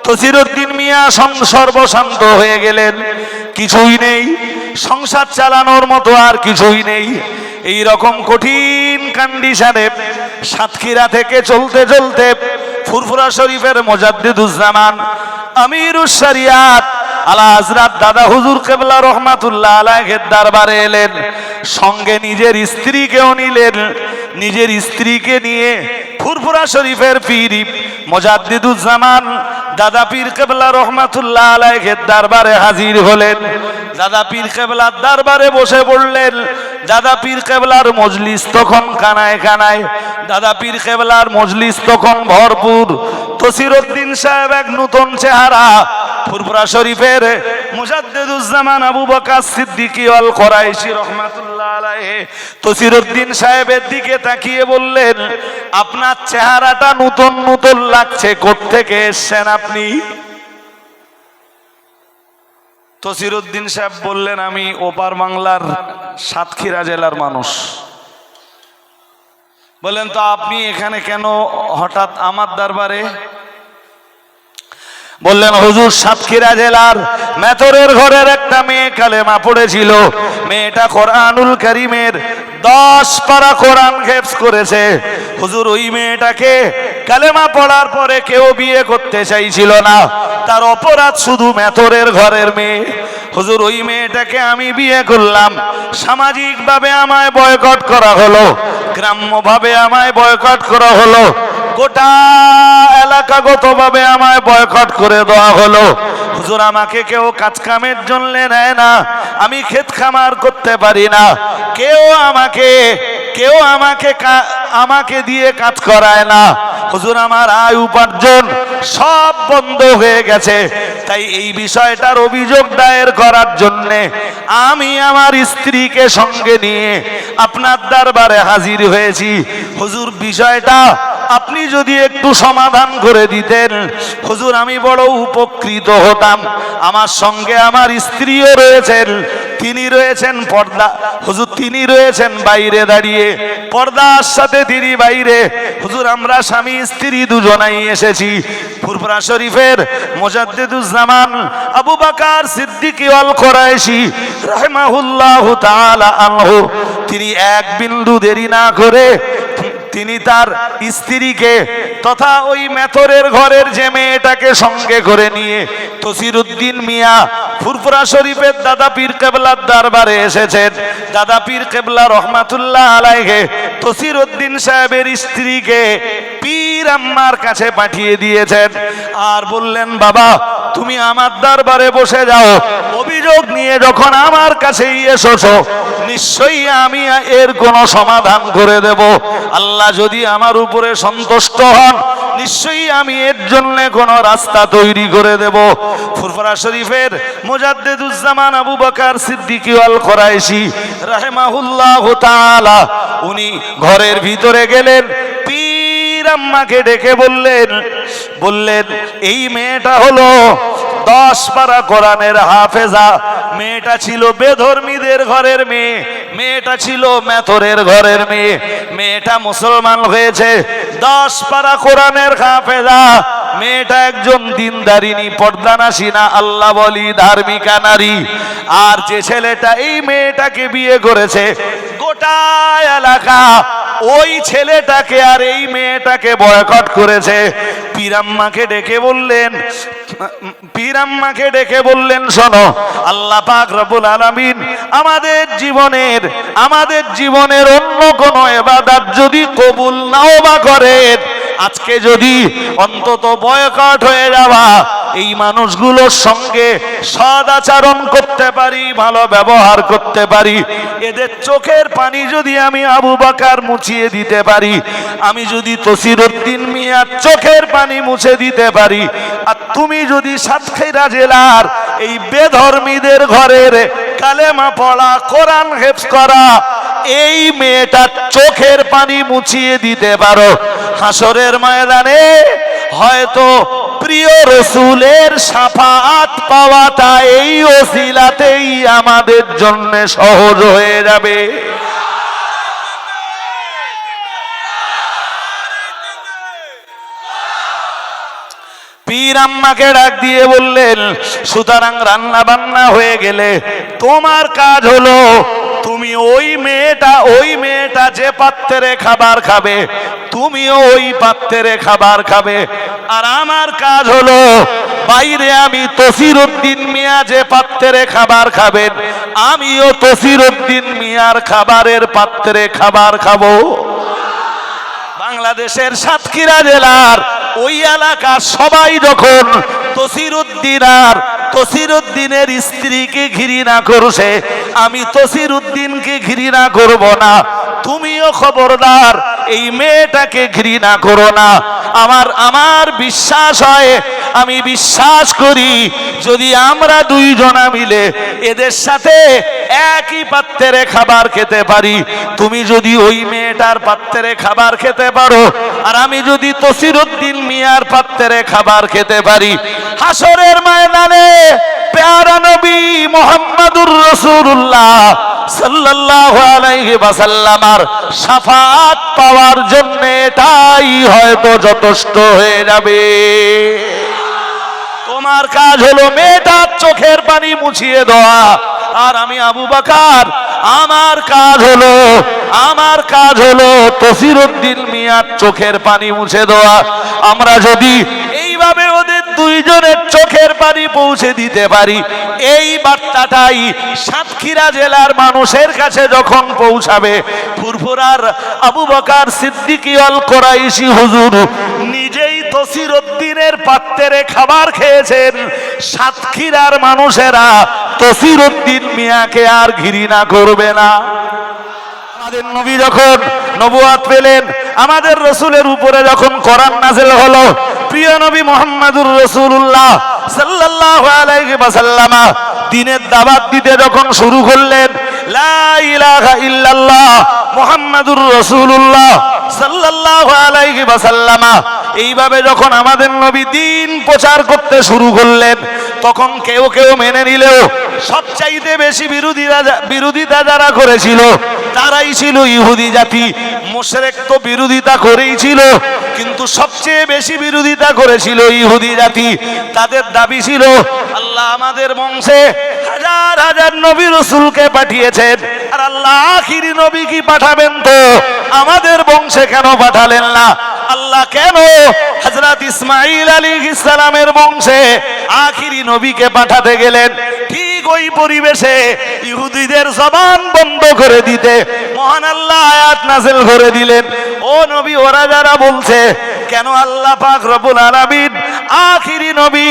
তসিরউদ্দিন মিয়া সর্বশান্ত হয়ে গেলেন। কিছুই নেই, সংসার চালানোর মতো আর কিছুই নেই। এই রকম কঠিন কন্ডিশনে সাতক্ষীরা থেকে চলতে চলতে ফুরফুরা শরীফের মুজাদ্দিদুজ্জামান আমিরুশ শরিয়াত আলা হযরত দাদা হুজুর কিবলা রহমাতুল্লাহ আলাইহির দরবারে এলেন। সঙ্গে নিজের স্ত্রীকেও নিলেন। নিজের স্ত্রীকে নিয়ে ফুরফুরা শরীফের পীর মুজাদ্দিদুজ্জামান দাদা পীর কিবলা রহমাতুল্লাহ আলাইহির দরবারে হাজির হলেন। দাদা পীর কিবলার দরবারে বসে পড়লেন। দাদা পীর কিবলার মজলিস তখন কানায় কানায়। দাদা পীর কিবলার মজলিস তখন ভরপুর। তসিরউদ্দিন সাহেব এক নতুন চেহারা। ফুরফুরা শরীফের মুজাদ্দিদুজ্জামান আবু বকর সিদ্দিকী আল কুরাইশি রহমাতুল্লাহ আলাইহি তসিরউদ্দিন সাহেবের দিকে তাকিয়ে বললেন, আপনার চেহারাটা নতুন নতুন লাগছে, কোত্থেকে এসেছেন আপনি? তসিরউদ্দিন সাহেব বললেন, আমি ওপার বাংলার সাতক্ষীরা জেলার মানুষ। বলেন, তো আপনি এখানে কেন হঠাৎ আমার দরবারে? বললেন, হুজুর সাতক্ষীরা জেলার মেথরের ঘরের একটা মেয়ে কালেমা পড়েছিল। মেয়েটা কোরআনুল কারীমের 10 পারা কোরআন হেফজ করেছে। হুজুর, ওই মেয়েটাকে কালেমা পড়ার পরে কেউ বিয়ে করতে চাইছিল না। তার অপরাধ শুধু মেথরের ঘরের মেয়ে। হুজুর, ওই মেয়েটাকে আমি বিয়ে করলাম। সামাজিকভাবে আমায় বয়কট করা হলো, গ্রাম্যভাবে আমায় বয়কট করা হলো, গোটা এলাকাগতভাবে আমায় বয়কট করে দেওয়া হলো। হুজুর, আমাকে কেউ কাজ কামের জন্য নেয় না, আমি ক্ষেত খামার করতে পারি না, কেউ আমাকে দিয়ে কাজ করায় না। হুজুর, আমার আয় উপার্জন সব বন্ধ হয়ে গেছে। তাই এই বিষয়টার অভিযোগ দায়ের করার জন্য আমি আমার স্ত্রীকে সঙ্গে নিয়ে আপনার দরবারে হাজির হয়েছি। হুজুর, বিষয়টা আপনি যদি একটু সমাধান করে দিতেন, হুজুর, আমি বড় উপকৃত হতাম। আমার সঙ্গে আমার স্ত্রীও রয়েছেন, তিনি রয়েছেন পর্দা। হুজুর, তিনি রয়েছেন বাইরে দাঁড়িয়ে, পর্দার সাথে তিনি বাইরে। হুজুর, আমরা স্বামী স্ত্রী দুজনাই এসেছি ফুরফুরা শরীফের মুজাদ্দিদুজ্জামান আবু বকর সিদ্দিকী আল কুরাইশি রাহিমাহুল্লাহু তাআলা আনহু। তিনি এক বিন্দু দেরি না করে তিনি তার স্ত্রীকে তথা ওই মেথরের ঘরের যে মেয়েটাকে সঙ্গে করে নিয়ে তসিরউদ্দিন মিয়া ফুরফুরা শরীফের দাদা পীর কিবলার দরবারে এসেছেন। দাদা পীর কিবলা রহমাতুল্লাহ আলাইহি তসিরউদ্দিন সাহেবের স্ত্রীকে পীর আম্মার কাছে পাঠিয়ে দিয়েছেন। আর বললেন, বাবা, তুমি আমার দরবারে বসে যাও। অভিযোগ নিয়ে যখন আমার কাছেই এসেছো, নিশ্চয়ই আমি এর কোনো সমাধান করে দেব। আল্লাহ যদি আমার উপরে সন্তুষ্ট হন, নিশ্চয়ই আমি এর জন্য কোনো রাস্তা তৈরি করে দেব। ফুরফুরা শরীফের মুজাদ্দিদুজ্জামান আবু বকর সিদ্দিকী আল কুরাইশি রাহিমাহুল্লাহু তাআলা উনি ঘরের ভিতরে গেলেন। পীর আম্মাকে ডেকে বললেন, এই মেয়েটা হলো 10 পারা কোরআনের হাফেজা। মেয়েটা ছিল বেধর্মীদের ঘরের মেয়ে, মেয়েটা ছিল মেথরের ঘরের মেয়ে। মেয়েটা মুসলমান হয়েছে, 10 পারা কোরআনের হাফেজা। মেয়েটা একজন দিনদারিনী, পর্দানাসীনা, আল্লাহ বলি ধার্মিকা নারী। আর যে ছেলেটা এই মেয়েটাকে বিয়ে করেছে, গোটা এলাকা ওই ছেলেটাকে আর এই মেয়েটাকে বয়কট করেছে। পীরাম্মাকে ডেকে বললেন, শোনো, আল্লাহ পাক রব্বুল আলামিন আমাদের জীবনের অন্য কোনো ইবাদত যদি কবুল নাও বা করেন, আজকে যদি অন্তত বয়কট হয়ে যাওয়া এই মানুষগুলোর সঙ্গে সদাচরণ করতে পারি, ভালো ব্যবহার করতে পারি, এদের চোখের পানি যদি আমি আবু বকর মুছিয়ে দিতে পারি, আমি যদি তসিরউদ্দিন মিয়ার চোখের পানি মুছে দিতে পারি, আর তুমি যদি সাতক্ষীরা জেলার এই বেধর্মীদের ঘরের কালেমা পড়া, কোরআন হেফজ করা এই মেয়েটার চোখের পানি মুছিয়ে দিতে পারো, হাসরের ময়দানে হয়তো প্রিয় রাসূলের শাফাআত পাওয়াটা এই ওসিলাতেই আমাদের জন্য সহজ হয়ে যাবে। পীর আম্মাকে ডাক দিয়ে বললেন, সুতরাং রান্না বান্না হয়ে গেলে তোমার কাজ হলো তুমি ওই মেয়েটা যে পাত্রে খাবার খাবে তুমিও ওই পাত্রে খাবার খাবে। আর আমার কাজ হলো বাইরে আমি তসিরউদ্দিন মিয়া যে পাত্রে খাবার খাবেন আমিও তসিরউদ্দিন মিয়ার খাবারের পাত্রে খাবার খাবো। বাংলাদেশের সাতক্ষীরা জেলার ওই এলাকার সবাই যখন তসিরউদ্দিনের স্ত্রীকে ঘৃণা করছে, আমি তসিরউদ্দিনকে ঘৃণা করব না। তুমিও খবরদার এই মেয়েটাকে ঘৃণা করো না। আমার বিশ্বাস হয়, আমি বিশ্বাস করি যদি আমরা দুইজনা মিলে এদের সাথে একই পাত্রে খাবার খেতে পারি, তুমি যদি ওই মেয়েটার পাত্রে খাবার খেতে পারো আর আমি যদি তসিরউদ্দিন মিয়ার পাত্রে খাবার খেতে পারি, হাসরের ময়দানে প্যারা নবী মুহাম্মাদুর রাসূলুল্লাহ সাল্লাল্লাহু আলাইহি ওয়াসাল্লামের শাফাআত পাওয়ার জন্য এটাই হয়তো যথেষ্ট হয়ে যাবে। তোমার কাজ হলো মেয়েটার চোখের পানি মুছিয়ে দেওয়া, আর আমি আবু বকর আমার কাজ হলো তসিরউদ্দিন মিয়ার চোখের পানি মুছে দেওয়া। আমরা যদি এইভাবে ওদের দুইজনের চোখের পানি পৌঁছে দিতে পারি, এই বার্তাটাই সাতক্ষীরা জেলার মানুষের কাছে যখন পৌঁছাবে, ফুরফুরার আবু বকর সিদ্দিকী আল কুরাইশি হুজুর নিজেই তসিরউদ্দিনের পাত্রে খাবার খেয়েছেন, সাতক্ষীরার মানুষেরা তসিরউদ্দিন মিয়াকে আর ঘৃণা করবে না। আমাদের নবী যখন নবুয়াত পেলেন, আমাদের রাসূলের উপরে যখন কোরআন নাযিল হলো, প্রিয় নবী মুহাম্মদুর রাসূলুল্লাহ সাল্লাল্লাহু আলাইহি ওয়াসাল্লাম দ্বীনের দাওয়াত দিতে যখন শুরু করলেন, লা ইলাহা ইল্লাল্লাহ মুহাম্মাদুর রাসূলুল্লাহ সাল্লাল্লাহু আলাইহি ওয়াসাল্লাম এইভাবে যখন আমাদের নবী দ্বীন প্রচার করতে শুরু করলেন, তখন কেউ কেউ মেনে নিলেও সবচাইতে বেশি বিরোধিতা যারা করেছিল তারাই ছিল ইহুদি জাতি। মুশরিক তো বিরোধিতা করেই ছিল, কিন্তু সবচেয়ে বেশি বিরোধিতা করেছিল ইহুদি জাতি। তাদের দাবি ছিল, আল্লাহ আমাদের বংশে হাজার হাজার নবী রাসূলকে পাঠিয়েছেন, আর আল্লাহ আখিরি নবী কি পাঠাবেন তো আমাদের বংশে কেন পাঠালেন না? আল্লাহ কেন হযরত ইসমাঈল আলাইহিস সালামের বংশে আখিরি নবীকে পাঠাতে গেলেন? ঠিক ওই পরিবেশে ইহুদিদের জবান বন্ধ করে দিতে মহান আল্লাহ আয়াত নাযিল করে দিলেন, ও নবী, ওরা যারা বলছে কেন আল্লাহ পাক রব্বুল আলামিন আখিরি নবী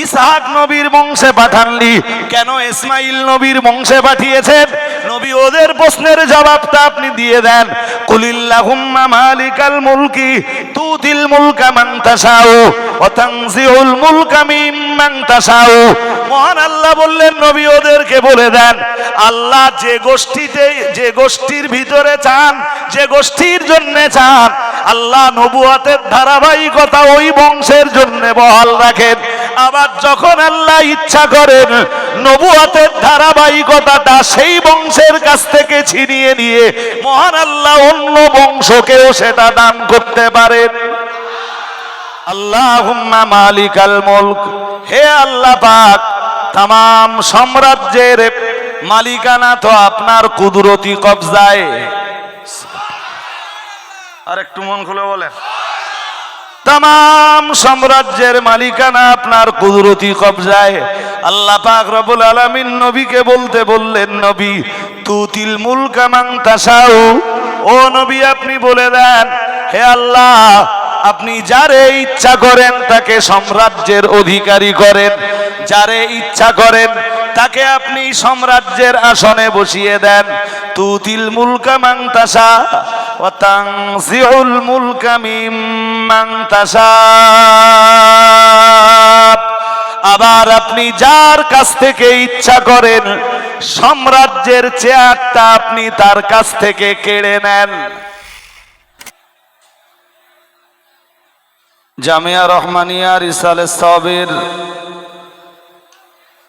ইসহাক নবীর বংশে পাঠাননি, কেন ইসমাঈল নবীর বংশে পাঠিয়েছেন? নবী ওদের প্রশ্নের জবাবটা আপনি দিয়ে দেন। কুলিল্লাহুম্মা মালিকাল মুলকি তুতিল মুলকা মান তাশাউ ওয়া তানজিউল মুলকা মিম্মান তাশাউ। মহান আল্লাহ বললেন, নবী ওদেরকে বলে দেন, আল্লাহ যে গোষ্ঠীর ভিতরে চান, যে গোষ্ঠীর জন্য চান, আল্লাহ নবুয়তের ধারাবাহিকতা ওই বংশের জন্য বহাল রাখেন। আবার যখন আল্লাহ ইচ্ছা করেন নবুয়তের ধারাবাহিকতাটা সেই বংশের কাছ থেকে ছিনিয়ে নিয়ে মহান আল্লাহ অন্য বংশকেও সেটা দান করতে পারেন। আল্লাহুম্মা মালিকাল মুলক, হে আল্লাহ পাক, तमाम সাম্রাজ্যের মালিকানা তো আপনার কুদরতি কবজায়। আর একটু মন খুলে বলেন, तमाम সাম্রাজ্যের মালিকানা আপনার কুদরতি কবজায়। আল্লাহ পাক রব্বুল আলামিন নবীকে বলতে বললেন, নবী তুতিল মুলকা মান তাশাউ, ও নবী আপনি বলে দেন, হে আল্লাহ আপনি যারে ইচ্ছা করেন তাকে সাম্রাজ্যের অধিকারী করেন, যারে ইচ্ছা করেন তাকে আপনি সাম্রাজ্যের আসনে বসিয়ে দেন। তুতিল মুলকা মান তাশা ওয়া তানজিউল মুলকা মিম্মান তাশা, আবার আপনি যার কাছ থেকে ইচ্ছা করেন সাম্রাজ্যের চেয়ারটা আপনি তার কাছ থেকে কেড়ে নেন। জামিয়া রহমানিয়া রিসালে সাবির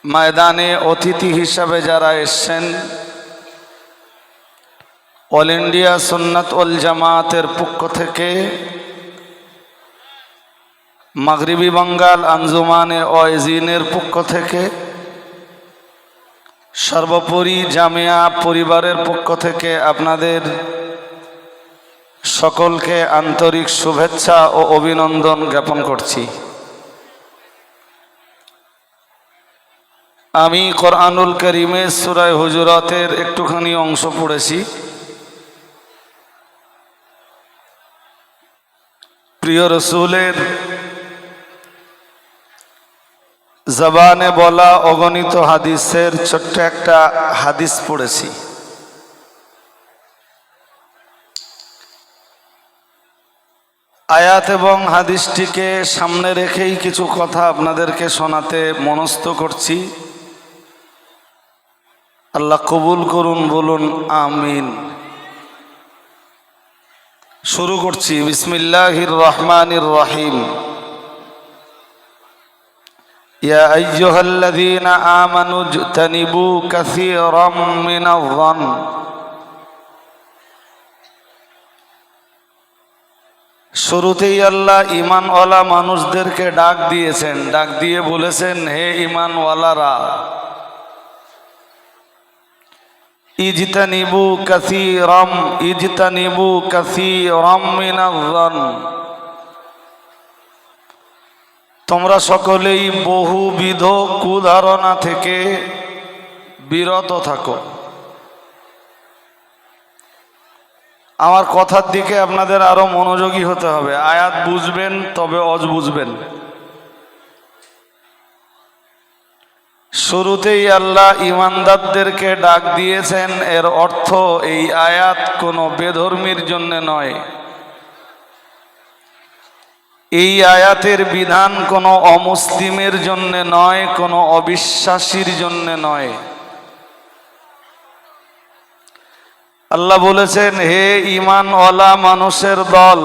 ময়দানে অতিথি হিসাবে যারা এসেছেন, অল ইন্ডিয়া সুন্নাত ওয়াল জামাতের পক্ষ থেকে মাগরিবি বাঙ্গাল আঞ্জুমানে ওয়াইজিনের পক্ষ থেকে, সর্বোপরি জামিয়া পরিবারের পক্ষ থেকে আপনাদের সকলকে আন্তরিক শুভেচ্ছা ও অভিনন্দন জ্ঞাপন করছি। আমি কোরআনুল কারীমে সূরা হুজুরাতের একটুখানি অংশ পড়েছি। প্রিয় রাসূলের জবানে বলা অগণিত হাদিসের ছোট্ট একটা হাদিস পড়েছি। আয়াত এবং হাদিসটিকে সামনে রেখেই কিছু কথা আপনাদেরকে শোনাতে মনস্থ করছি। আল্লাহ কবুল করুন, বলুন আমিন। শুরু করছি। বিসমিল্লাহির রহমানির রহিম। ইয়া আইয়ুহাল্লাযীনা আমানু ইজতানিবু কাসীরাম মিনায-যন্ন। শুরুতেই আল্লাহ ঈমানওয়ালা মানুষদেরকে ডাক দিয়েছেন, ডাক দিয়ে বলেছেন, হে ঈমানওয়ালারা, ইজতানিবু কাসীরাম মিনায-যন্ন। তোমরা সকলেই বহুবিধ কুধারণা থেকে বিরত থাকো। আমার কথার দিকে আপনাদের আরো মনোযোগী হতে হবে। আয়াত বুঝবেন তবে অজ বুঝবেন। শুরুতেই আল্লাহ ঈমানদারদেরকে ডাক দিয়েছেন, এর অর্থ এই আয়াত কোনো বেধর্মীর জন্য নয়। এই আয়াতের বিধান কোনো অমুসলিমের জন্য নয়, কোনো অবিশ্বাসীর জন্য নয়। আল্লাহ বলেছেন, হে ঈমানওয়ালা মানুষের দল,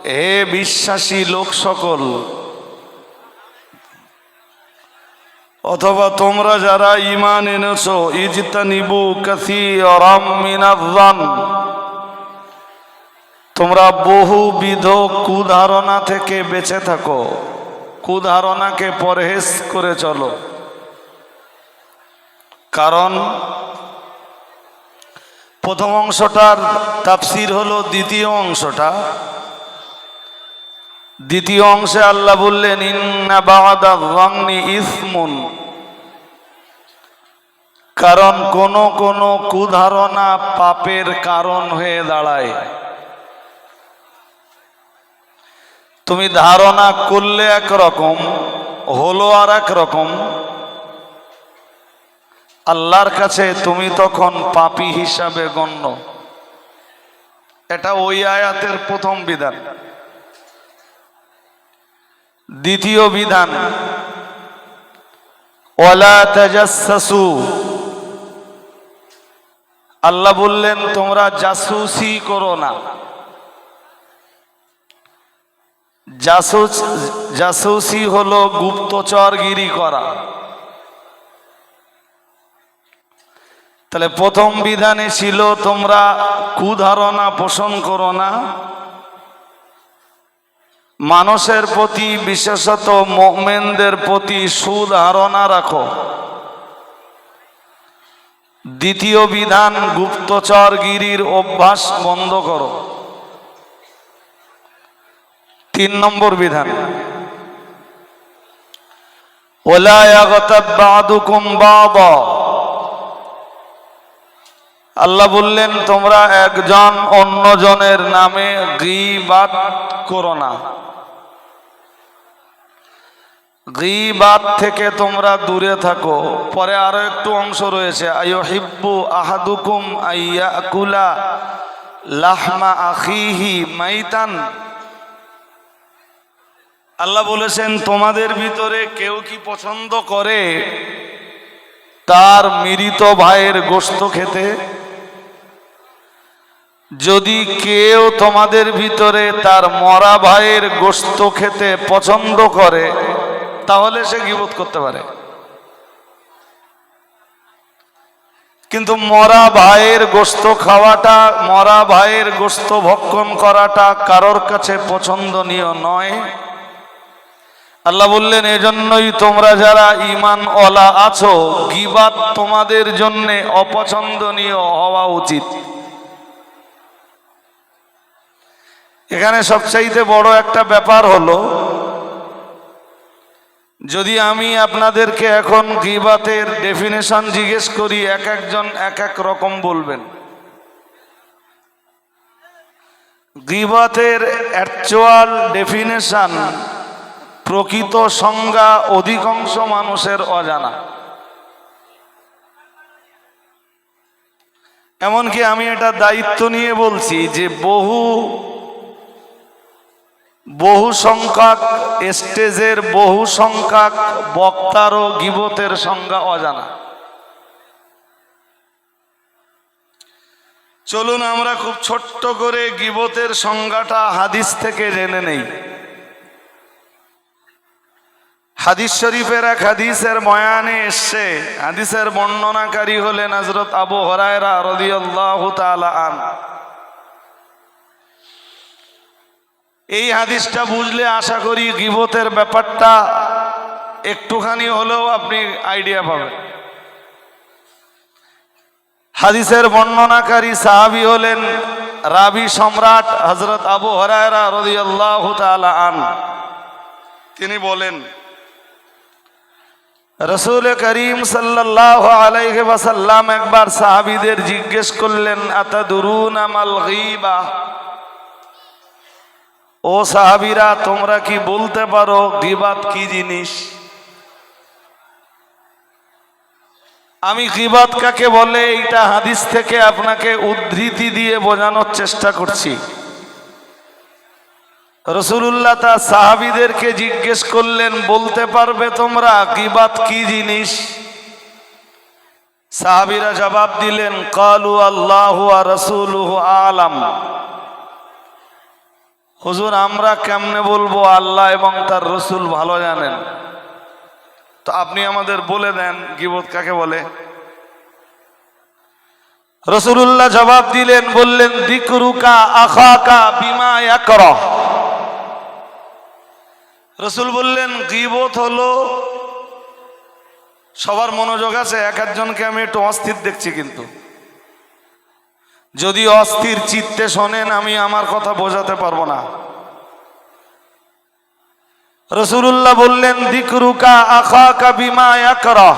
হে বিশ্বাসী লোক সকল, অথবা তোমরা যারা ঈমান এনেছো, ইজতানিবু কাসীরাম মিনায-যন্ন, তোমরা বহুবিধ কুধারণা থেকে বেঁচে থাকো, কুধারণাকে পরহেজ করে চলো। কারণ প্রথম অংশটার তাফসীর হলো দ্বিতীয় অংশটা। দ্বিতীয় অংশে আল্লাহ বললেন, ইন্না বা'দা-য-যন্নি ইসমুন। কারণ কোন কোন কুধারণা পাপের কারণ হয়ে দাঁড়ায়। তুমি ধারণা করলে একরকম, হলো আর এক রকম। আল্লাহর কাছে তুমি তখন পাপী হিসাবে গণ্য। এটা ওই আয়াতের প্রথম বিধান। দ্বিতীয় বিধান, ওয়ালা তাজাসসু। আল্লাহ বললেন, তোমরা জাসুসি করো না। জাসুসি হলো গুপ্তচরগিরি করা। তাহলে প্রথম বিধানে ছিল, তোমরা কুধারণা পোষণ করো না, মানুষের প্রতি, বিশেষত মুমিনদের প্রতি সুধারণা রাখো। দ্বিতীয় বিধান, গুপ্তচরগিরির অভ্যাস বন্ধ করো। 3 নম্বর বিধান, ওয়ালা ইয়াগতাব বা'দুকুম বা'দা। আল্লাহ বললেন, তোমরা একজন অন্যজনের নামে গীবাত করো না। গীবাত থেকে তোমরা দূরে থাকো। পরে আরো একটু অংশ রয়েছে, আইয়ুহিব্বু আহাদুকুম আইয়াকুলা লাহমা আখিহি মাইতান। আল্লাহ বলেছেন, তোমাদের ভিতরে কেউ কি পছন্দ করে তার মৃত ভাইয়ের গোশত খেতে? যদি কেউ তোমাদের ভিতরে তার মরা ভাইয়ের গোশত খেতে পছন্দ করে, তাহলে সে গীবত করতে পারে। কিন্তু মরা ভাইয়ের গোশত খাওয়াটা, মরা ভাইয়ের গোশত ভক্ষণ করাটা কারোর কাছে পছন্দনীয় নয়। আল্লাহ বললেন, এজন্যই তোমরা যারা ঈমান ওয়ালা আছো, গীবাত তোমাদের জন্য অপছন্দনীয় হওয়া উচিত। এখানে সবচাইতে বড় একটা ব্যাপার হলো, যদি আমি আপনাদেরকে এখন গীবাতের ডেফিনেশন জিজ্ঞেস করি, এক একজন এক এক রকম বলবেন। গীবাতের অ্যাকচুয়াল ডেফিনেশন, প্রকৃত সংজ্ঞা অধিকাংশ মানুষের অজানা। এমনকি আমি এটা দায়িত্ব নিয়ে বলছি যে বহু সংখ্যক স্টেজের বহু সংখ্যক বক্তারও গীবতের সংজ্ঞা অজানা। চলুন আমরা খুব ছোট্ট করে গীবতের সংজ্ঞাটা হাদিস থেকে জেনে নেই। হাদিস শরীফের এক হাদিসের বয়ানে এসছে, হাদিসের বর্ণনাকারী হলেন হযরত আবু হুরায়রা রাদিয়াল্লাহু তাআলা আনহু। এই হাদিসটা বুঝলে আশা করি গীবতের ব্যাপারটা একটুখানি হলেও আপনি আইডিয়া পাবেন। হাদিসের বর্ণনাকারী সাহাবী হলেন রাবি সম্রাট হযরত আবু হুরায়রা রাদিয়াল্লাহু তাআলা আনহু। তিনি বলেন, রাসূল করিম সাল্লাল্লাহু আলাইহি ওয়াসাল্লাম একবার সাহাবীদের জিজ্ঞেস করলেন, আতাদুরুনা মাল গীবা, ও সাহাবীরা তোমরা কি বলতে পারো গীবাত কি জিনিস? আমি গীবাত কাকে বলে এইটা হাদিস থেকে আপনাকে উদ্ধৃতি দিয়ে বোঝানোর চেষ্টা করছি। রাসূলুল্লাহ তা সাহাবীদেরকে জিজ্ঞেস করলেন, বলতে পারবে তোমরা গীবাত কি জিনিস? সাহাবীরা জবাব দিলেন, ক্বালু আল্লাহু ওয়া রাসূলুহু আ'লাম। হুজুর আমরা কেমনে বলবো, আল্লাহ এবং তার রসুল ভালো জানেন, তো আপনি আমাদের বলে দেন গীবত কাকে বলে। রাসূলুল্লাহ জবাব দিলেন, বললেন, যিকরুকা আখাকা বিমা ইয়াকরাহ। রাসূল বললেন, গীবত হলো, সবার মনোযোগ আছে, এক একজনকে আমি একটু অস্থির দেখছি, কিন্তু যদি অস্থির চিত্তে শোনেন আমি আমার কথা বোঝাতে পারবো না। রাসূলুল্লাহ বললেন, যিকরুকা আখাকা বিমা ইয়াকরাহ।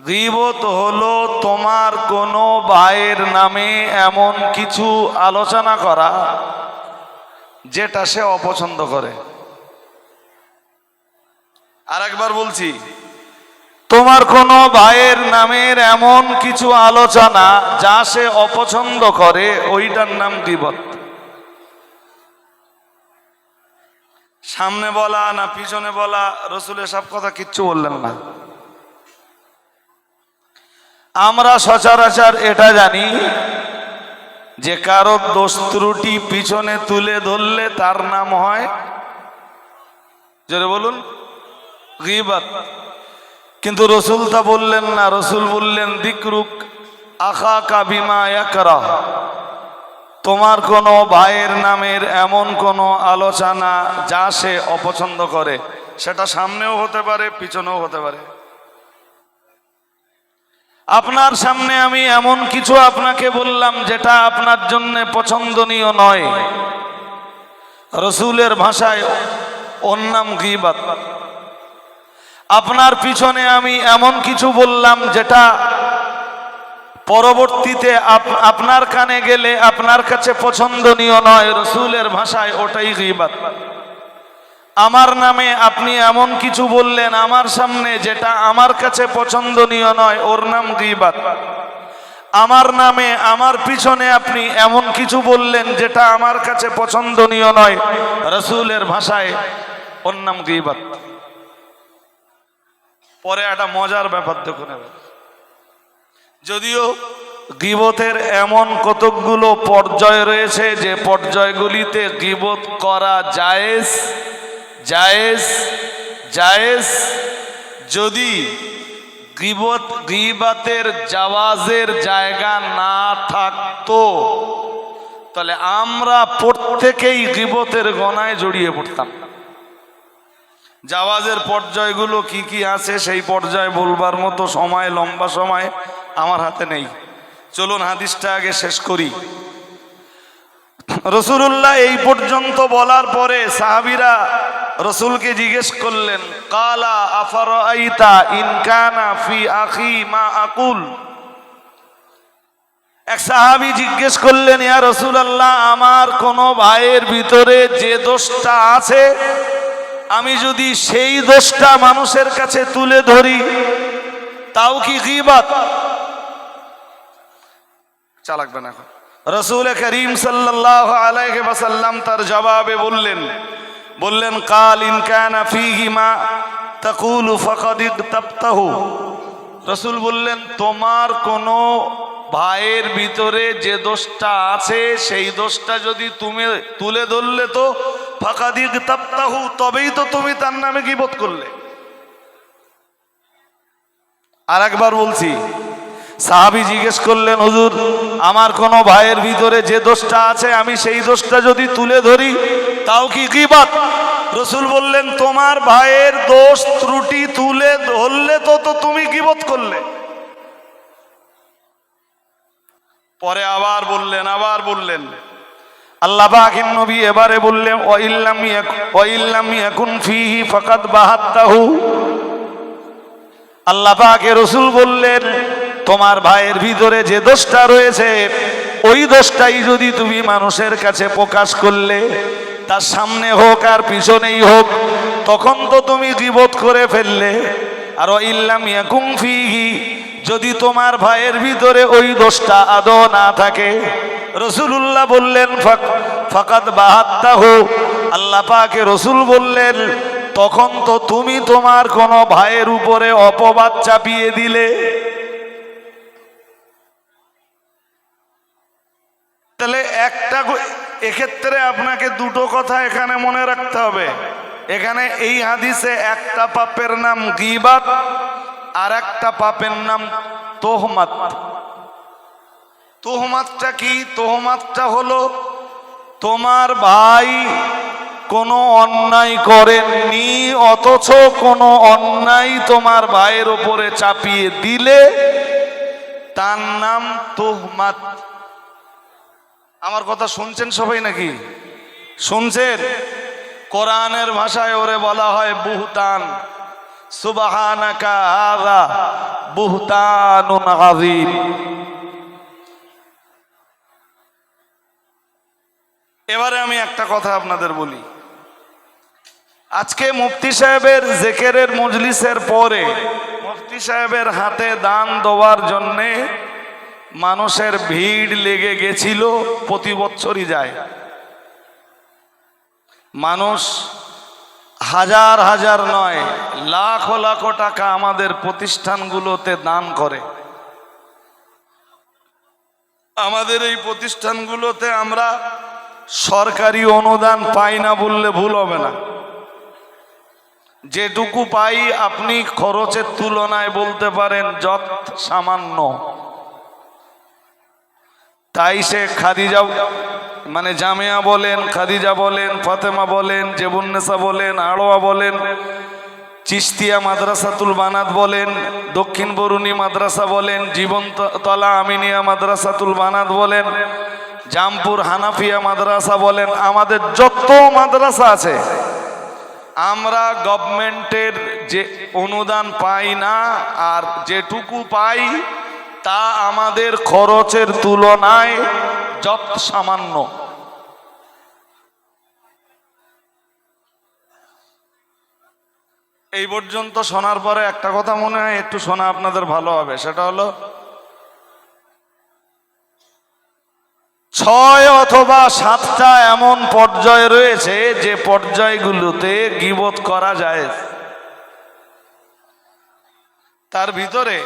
গীবত হলো তোমার কোনো ভাইয়ের নামে এমন কিছু আলোচনা করা যেটা সে অপছন্দ করে। আরেকবার বলছি, তোমার কোনো ভাইয়ের নামের এমন কিছু আলোচনা যা সে অপছন্দ করে, ওইটার নাম গীবত। সামনে বলা না পিছনে বলা, রাসূল এসব কথা কিচ্ছু বললেন না। আমরা সচরাচর এটা জানি যে কারো দোষ ত্রুটি পিছনে তুলে ধরলে তার নাম হয়, জোরে বলুন, গীবত। কিন্তু রাসূল তা বললেন না। রাসূল বললেন, যিকরুক আখাকা বিমা ইয়াকরাহ। তোমার কোনো ভাইয়ের নামের এমন কোনো আলোচনা যা সে অপছন্দ করে, সেটা সামনেও হতে পারে পিছনেও হতে পারে। আপনার সামনে আমি এমন কিছু আপনাকে বললাম যেটা আপনার জন্য পছন্দনীয় নয়, রাসূলের ভাষায় ওর নাম গীবত। আপনার পিছনে আমি এমন কিছু বললাম যেটা পরবর্তীতে আপনার কানে গেলে আপনার কাছে পছন্দনীয় নয়, রাসূলের ভাষায় ওটাই গীবত। আমার নামে আপনি এমন কিছু বললেন আমার সামনে যেটা আমার কাছে পছন্দনীয় নয়, ওর নাম গীবত। আমার নামে আমার পিছনে আপনি এমন কিছু বললেন যেটা আমার কাছে পছন্দনীয় নয়, রাসূলের ভাষায় ওর নাম গীবত। পরে একটা মজার ব্যাপার দেখুন, যদিও গীবতের এমন কতকগুলো পর্যায় রয়েছে যে পর্যায়গুলিতে গীবত করা জায়েজ জায়েজ জায়েজ। যদি গীবতের জাওয়াজের জায়গা না থাকতো তাহলে আমরা প্রত্যেকেই গীবতের গোনায় জড়িয়ে পড়তাম। জাওয়াজের পর্যায়গুলো কি কি আছে সেই পর্যায়ে বলবার মতো সময়, লম্বা সময় আমার হাতে নেই। চলুন হাদিসটা আগে শেষ করি। রাসূলুল্লাহ এই পর্যন্ত বলার পরে সাহাবীরা রাসূলকে জিজ্ঞেস করলেন, কালা আফারাইতা ইন কানা ফি আখি মা আকুল। এক সাহাবী জিজ্ঞেস করলেন, ইয়া রাসূলুল্লাহ, আমার কোন ভাইয়ের ভিতরে যে দোষটা আছে, আমি যদি সেই দোষটা মানুষের কাছে তুলে ধরি তাও কি গীবত? চালাকবেন এখন। রাসূল করিম সাল্লাল্লাহু আলাইহি ওয়াসাল্লাম তার জবাবে বললেন কাল ইন কানা ফীহি মা তাকুলু ফাকাদ ইগতাবতাহু। রাসূল বললেন, তোমার কোনো ভাইয়ের ভিতরে যে দোষটা আছে সেই দোষটা যদি তুমি তুলে ধরলে তো ফাকাদ ইগতাবতাহু, তবেই তো তুমি তার নামে গীবত করলে। আর একবার বলছি, সাহাবী জিজ্ঞেস করলেন, হুজুর, আমার কোন ভাইয়ের ভিতরে যে দোষটা আছে আমি সেই দোষটা যদি তুলে ধরি তাও কি গীবত? রাসূল বললেন, তোমার ভাইয়ের দোষ ত্রুটি তুলে ধরলে তো তুমি গীবত করলে। পরে আবার বললেন আল্লাহ পাকের নবী এবারে বললেন, ওয়া ইল্লাম ইয়াকুন ফীহি ফাকাদ বাহাত্তাহু। আল্লাহ পাকের রাসূল বললেন, তোমার ভাইয়ের ভিতরে যে দোষটা রয়েছে ওই দোষটাই যদি তুমি মানুষের কাছে প্রকাশ করলে, তার সামনে হোক আর পিছনেই হোক, তখন তো তুমি গীবত করে ফেললে। আর ইল্লাম ইয়াকুম ফীহি, যদি তোমার ভাইয়ের ভিতরে ওই দোষটা আদৌ না থাকে, রাসূলুল্লাহ বললেন ফাকাদ বাহাত্তাহু। আল্লাহ পাকের রাসূল বললেন, তখন তো তুমি তোমার কোন ভাইয়ের উপরে অপবাদ চাপিয়ে দিলে। তাহলে এক্ষেত্রে আপনাকে দুটো কথা এখানে মনে রাখতে হবে। এখানে এই হাদিসে একটা পাপের নাম গীবত আর একটা পাপের নাম তোহমাত। তোহমাতটা কি? তোহমাতটা হলো তোমার ভাই কোনো অন্যায় করেননি অথচ কোনো অন্যায় তোমার ভাইয়ের ওপরে চাপিয়ে দিলে, তার নাম তোহমাত। আমার কথা শুনছেন সবাই নাকি? শুনছেন? কোরআনের ভাষায় ওরে বলা হয় বুহতান। সুবহানাকা হাযা বুহতানুন আযীম। এবারে আমি একটা কথা আপনাদের বলি। আজকে মুফতি সাহেবের জিকিরের মজলিসের পরে মুফতি সাহেবের হাতে দান দেওয়ার জন্যে মানুষের ভিড় লেগে গেছিল। প্রতি বছরই যায় মানুষ, হাজার হাজার নয় লাখ লাখ টাকা আমাদের প্রতিষ্ঠানগুলোতে দান করে। আমাদের এই প্রতিষ্ঠানগুলোতে আমরা সরকারি অনুদান পাই না বললে ভুল হবে না। যেটুকু পাই আপনি খরচের তুলনায় বলতে পারেন যত সামান্য। তাই সে খাদিজা মানে জামিয়া বলেন, খাদিজা বলেন, ফাতেমা বলেন, জেবুন্নেসা বলেন, আড়োয়া বলেন, চিস্তিয়া মাদ্রাসাতুল বানাত বলেন, দক্ষিণ বরুণী মাদ্রাসা বলেন, জীবনতলা আমিনিয়া মাদ্রাসাতুল বানাত বলেন, জামপুর হানাফিয়া মাদ্রাসা বলেন, আমাদের যত মাদ্রাসা আছে আমরা গভর্নমেন্টের যে অনুদান পাই না, আর যেটুকু পাই তা আমাদের খরচের তুলনায় যত সামান্য। এই পর্যন্ত শোনার পরে একটা কথা মনে হয় একটু শোনা আপনাদের ভালো হবে। সেটা হলো ৬ অথবা ৭টা এমন পর্যায় রয়েছে যে পর্যায়গুলোতে গীবত করা যায়। তার ভিতরে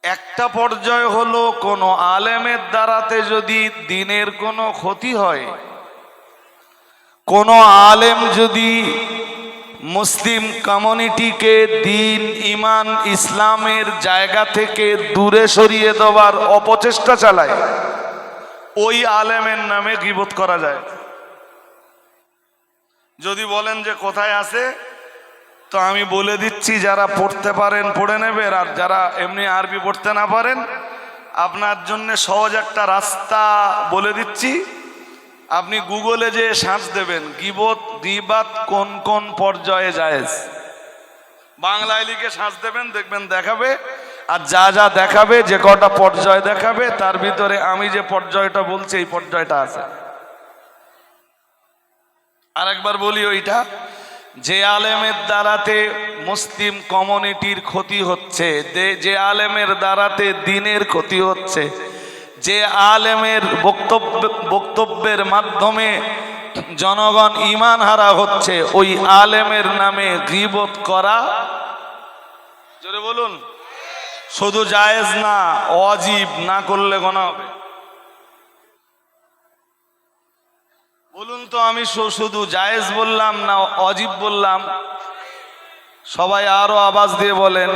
একটা পর্যায় হলো কোনো আলেমের দ্বারাতে যদি দিনের কোনো ক্ষতি হয়, কোনো আলেম যদি মুসলিম কমিউনিটিকে দিন, ইমান, ইসলামের জায়গা থেকে দূরে সরিয়ে দেওয়ার অপচেষ্টা চালায়, ওই আলেমের নামে গীবত করা যায়। যদি বলেন যে কোথায় আছে, তো আমি বলে দিচ্ছি, যারা পড়তে পারেন পড়ে নেবেন, আর যারা এমনি আরবি পড়তে না পারেন আপনার জন্য সহজ একটা রাস্তা বলে দিচ্ছি। আপনি গুগলে যে সার্চ দেবেন গীবাত কোন কোন পর্যায়ে জায়েজ, বাংলায় লিখে সার্চ দেবেন, দেখবেন দেখাবে। আর যা যা দেখাবে, যে কটা পর্যায় দেখাবে, তার ভিতরে আমি যে পর্যায়টা বলছি এই পর্যায়টা আছে। আরেকবার বলি, ওইটা যে আলেমের দ্বারাতে মুসলিম কমিউনিটির ক্ষতি হচ্ছে, যে আলেমের দ্বারাতে দ্বীনের ক্ষতি হচ্ছে, যে আলেমের বক্তব্যের মাধ্যমে জনগণ ঈমান হারা হচ্ছে, ওই আলেমের নামে গীবত করা, জোরে বলুন, শুধু জায়েজ না, ওয়াজিব, না করলে গুনাহ হবে। বলুন তো, আমি শুধু জায়েজ বললাম না ওয়াজিব বললাম? সবাই আরো আওয়াজ দিয়ে বলেন।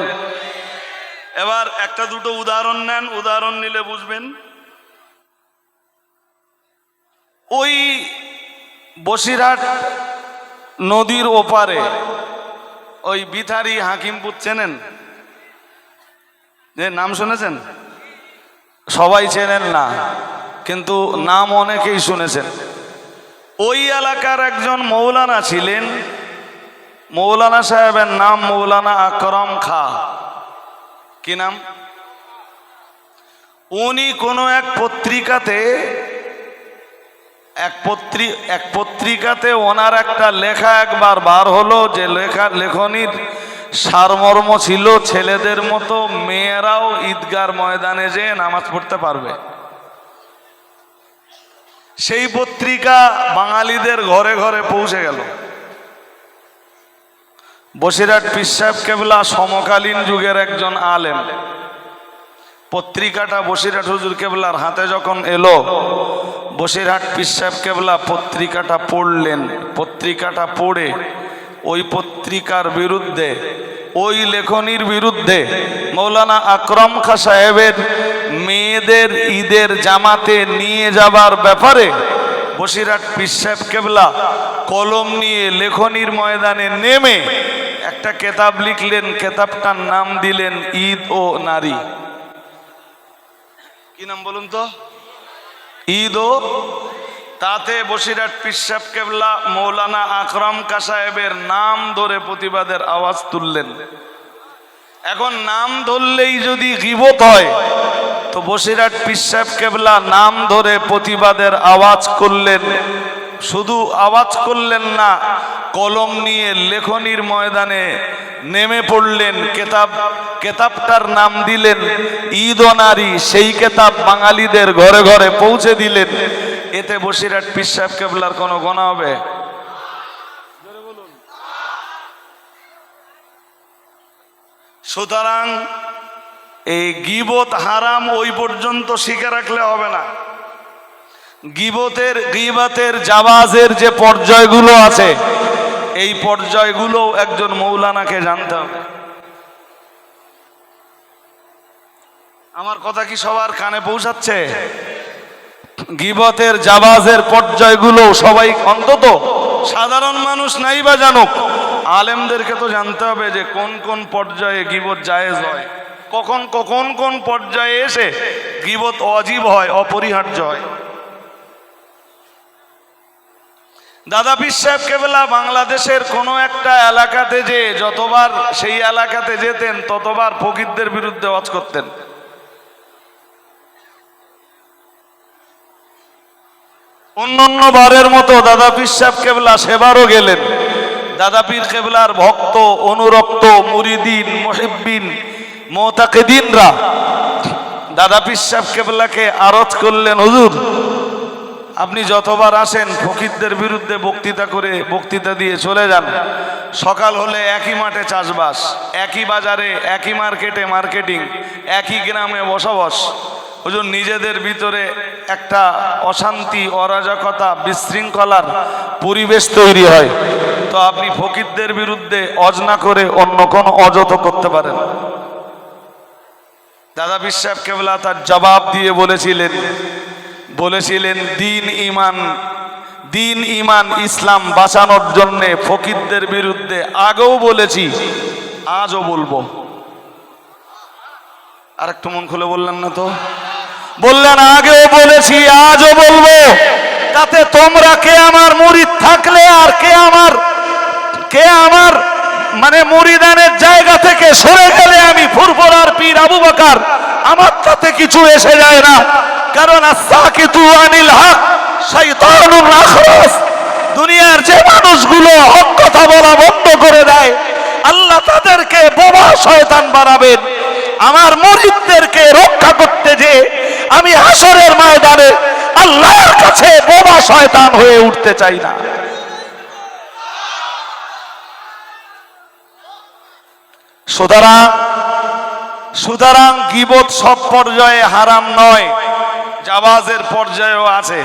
এবার একটা দুটো উদাহরণ নেন, উদাহরণ নিলে বুঝবেন। ওই বসিরহাট নদীর ওপারে ওই বিথারি হাকিমপুর চেনেন? যে নাম শুনেছেন? সবাই চেনেন না, কিন্তু নাম অনেকেই শুনেছেন। ওই এলাকার একজন মৌলানা ছিলেন, মৌলানা সাহেবের নাম মৌলানা আকরম খা। কি নাম? উনি কোনো এক পত্রিকাতে ওনার একটা লেখা একবার বার হলো, যে লেখনির সারমর্ম ছিল ছেলেদের মতো মেয়েরাও ঈদগার ময়দানে যেয়ে নামাজ পড়তে পারবে। সেই পত্রিকা বাঙালিদের ঘরে ঘরে পৌঁছে গেল। বসিরহাট পীর সাহেব কেবলা সমকালীন যুগের একজন আলেম। পত্রিকাটা বসিরহাট হুজুর কেবলার হাতে যখন এলো, বসিরহাট পীর সাহেব কেবলা পত্রিকাটা পড়লেন। পত্রিকাটা পড়ে ওই পত্রিকার বিরুদ্ধে, ওই লেখনির বিরুদ্ধে, মৌলানা আকরম খা সাহেবের মেয়েদের ঈদের জামাতে নিয়ে যাবার ব্যাপারে বসিরহাট পীর সাহেব কেবলা কলম নিয়ে লেখনির ময়দানে নেমে একটা কেতাব লিখলেন। কেতাবটার নাম দিলেন ঈদ ও নারী। কি নাম বলুন তো? ঈদ ও। তাতে বসিরহাট পীর সাহেব কেবলা মৌলানা আকরম খা সাহেবের নাম ধরে প্রতিবাদের আওয়াজ তুললেন। এখন নাম ধরলেই যদি গীবত হয়, তো বসিরহাট পীর সাহেব কেবলা নাম ধরে প্রতিবাদের আওয়াজ করলেন। শুধু আওয়াজ করলেন না, কলম নিয়ে লেখনির ময়দানে নেমে পড়লেন। কেতাবটার নাম দিলেন ঈদ ও নারী। সেই কেতাব বাঙালিদের ঘরে ঘরে পৌঁছে দিলেন। এতে বসিরহাট পীর সাহেব কেবলার কোনো গুনাহ হবে? সুতরাং এই গীবত হারাম ওই পর্যন্ত শিখে রাখলে হবে না। গীবতের জাওয়াজের যে পর্যায়গুলো আছে, এই পর্যায়গুলো একজন মৌলানাকে জানতে হবে। আমার কথা কি সবার কানে পৌঁছাচ্ছে? গীবতের জাওয়াজের পর্যায়গুলো সবাই, অন্তত সাধারণ মানুষ নাই বা জানুক, আলেমদেরকে তো জানতে হবে যে কোন কোন পর্যায়ে গীবত জায়েজ হয়, কোন পর্যায়ে এসে গীবত ওয়াজিব হয়, অপরিহার্য হয়। দাদা পীর সাহেব কেবলা বাংলাদেশের কোনো একটা এলাকাতে যে যতবার সেই এলাকাতে যেতেন, ততবার ফকিরদের বিরুদ্ধে ওয়াজ করতেন। অন্যান্য বারের মতো দাদা পীর সাহেব কেবলা সেবারও গেলেন। দাদা পীর কেবলার ভক্ত, অনুরক্ত, মুরিদিন, মুহিব্বিন, মুতাকিদিনরা দাদা পীর সাহেব কেবলাকে আরজ করলেন, হুজুর আপনি যতবার আসেন ফকিরদের বিরুদ্ধে বক্তৃতা দিয়ে চলে যান। সকাল হলে একই মাঠে চাষবাস, একই বাজারে, একই মার্কেটে মার্কেটিং, একই গ্রামে বসবাস। হুজুর নিজেদের ভিতরে একটা অশান্তি, অরাজকতা, বিশৃঙ্খলার পরিবেশ তৈরি হয়। তো আপনি ফকিরদের বিরুদ্ধে অজ না করে অন্য কোন অজত করতে পারেন। দাদা পীর সাহেব কেবলা তার জবাব দিয়ে বলেছিলেন দিন ইমান ইসলাম বাঁচানোর জন্যে ফকিরদের বিরুদ্ধে আগেও বলেছি, আজও বলবো। আর একটু মন খুলে বললেন না তো? বললেন আগেও বলেছি, আজও বলবো। তাতে তোমরা কে আমার মুরিদ থাকলে আর কে আমার মানে মুরিদানের জায়গা থেকে সরে গেলে আমি ফুরফুরার পীর আবু বকর, আমার তাতে কিছু এসে যায় না। কারণ আস-সাকিতু আনিল হক শাইতানুন আখরাস। দুনিয়ার যে মানুষগুলো হক কথা বলা বন্ধ করে দেয়, আল্লাহ তাদেরকে বোবা শয়তান বানাবেন। আমার মুরিদদেরকে রক্ষা করতে যে আমি হাসরের ময়দানে আল্লাহর কাছে বোবা শয়তান হয়ে উঠতে চাই না। সুতরাং গীবত সব পর্যায়ে হারাম নয়, জাওয়াজের পর্যায়েও আছে।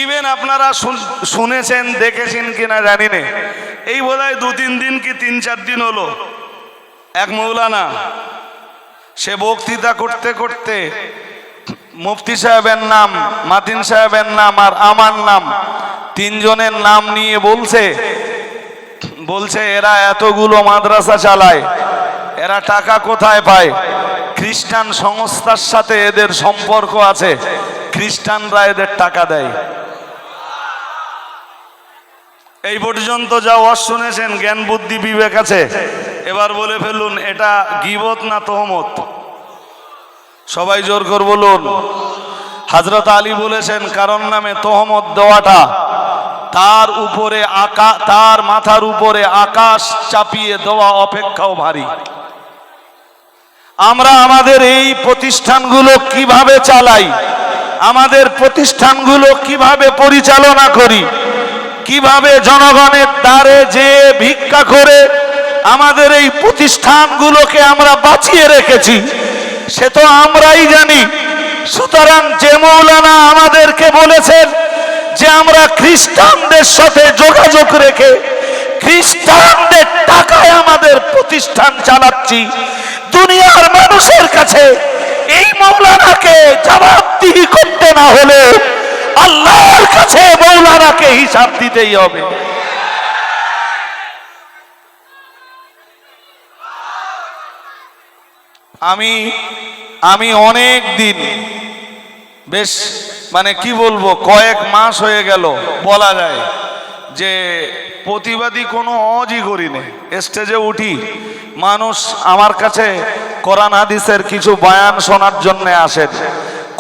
ইভেন আপনারা শুনেছেন দেখেছেন কিনা জানি না, এই বোধহয় 2-3 দিন কি 3-4 দিন হলো এক মৌলানা সে বক্তৃতা করতে করতে মুফতি সাহেবের নাম, মাতিন সাহেবের নাম আর আমার নাম, 3 জনের নাম নিয়ে বলছে এরা এতগুলো মাদ্রাসা চালায়, এরা টাকা কোথায় পায়? খ্রিস্টান সংস্থার সাথে এদের সম্পর্ক আছে, খ্রিস্টানরা এদের টাকা দেয়। এই পর্যন্ত যা ওয়াজ শুনেছেন, জ্ঞান বুদ্ধি বিবেক আছে, এবার বলে ফেলুন এটা গীবত না তহমত? সবাই জোর করে বলুন। হযরত আলী বলেছেন কারণ নামে তহমত দেওয়াটা তার মাথার উপরে আকাশ চাপিয়ে দেওয়া অপেক্ষাও ভারী। আমরা আমাদের এই প্রতিষ্ঠানগুলো কিভাবে চালাই, আমাদের প্রতিষ্ঠানগুলো কিভাবে পরিচালনা করি, কিভাবে জনগণের দ্বারে যে ভিক্ষা করে আমাদের এই প্রতিষ্ঠানগুলোকে আমরা বাঁচিয়ে রেখেছি, সে তো আমরাই জানি। সুতরাং যে মৌলানা আমাদেরকে বলেছেন যে আমরা খ্রিস্টানদের সাথে যোগাযোগ রেখে খ্রিস্টানদের টাকায় আমাদের প্রতিষ্ঠান চালাচ্ছি, দুনিয়ার মানুষের কাছে এই মৌলানাকে জবাবদিহি করতে না হলে আল্লাহর কাছে মৌলানাকে হিসাব দিতেই হবে। আমি অনেক দিন, বেশ মানে কি বলবো, কয়েক মাস হয়ে গেল বলা যায় যে প্রতিবাদী কোনো অজই করি না। স্টেজে উঠি, মানুষ আমার কাছে কোরআন হাদিসের কিছু বয়ান শোনার জন্য আসেন,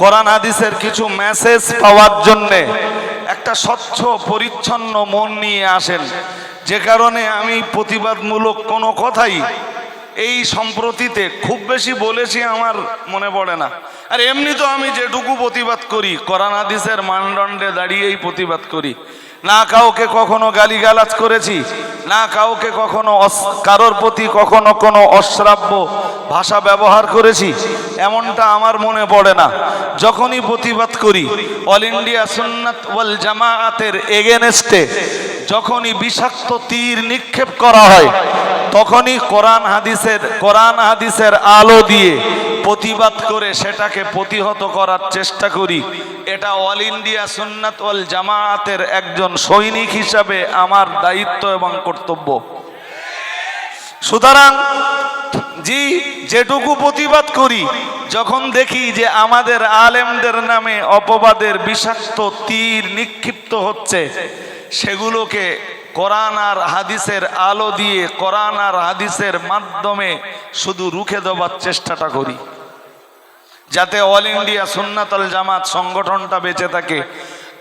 কোরআন হাদিসের কিছু মেসেজ পাওয়ার জন্যে একটা স্বচ্ছ পরিচ্ছন্ন মন নিয়ে আসেন। যে কারণে আমি প্রতিবাদমূলক কোনো কথাই এই সম্প্রতিতে খুব বেশি বলেছি আমার মনে পড়ে না। আর এমনি তো আমি যেটুকু প্রতিবাদ করি কোরআন হাদিসের মানদণ্ডে দাঁড়িয়েই প্রতিবাদ করি। না কাউকে কখনো গালিগালাজ করেছি, না কাউকে কখনো কারোর প্রতি কখনো কোনো অশ্রাব্য ভাষা ব্যবহার করেছি, এমনটা আমার মনে পড়ে না। যখনই প্রতিবাদ করি অল ইন্ডিয়া সুন্নাত ওয়াল জামাআতের এগেনস্টে যখনই বিষাক্ত তীর নিক্ষেপ করা হয়, তখনই কোরআন হাদিসের আলো দিয়ে প্রতিবাদ করে সেটাকে প্রতিহত করার চেষ্টা করি। এটা অল ইন্ডিয়া সুন্নাত ওয়াল জামাআতের একজন সৈনিক হিসাবে আমার দায়িত্ব এবং কর্তব্য। সুতরাং যেটুকু প্রতিবাদ করি, যখন দেখি যে আমাদের আলেমদের নামে অপবাদের বিষাক্ত তীর নিক্ষিপ্ত হচ্ছে, সেগুলোকে কোরআন আর হাদিসের আলো দিয়ে, কোরআন আর হাদিসের মাধ্যমে শুধু রুখে দেওয়ার চেষ্টাটা করি, যাতে অল ইন্ডিয়া সুন্নাত ওয়াল জামাত সংগঠনটা বেঁচে থাকে।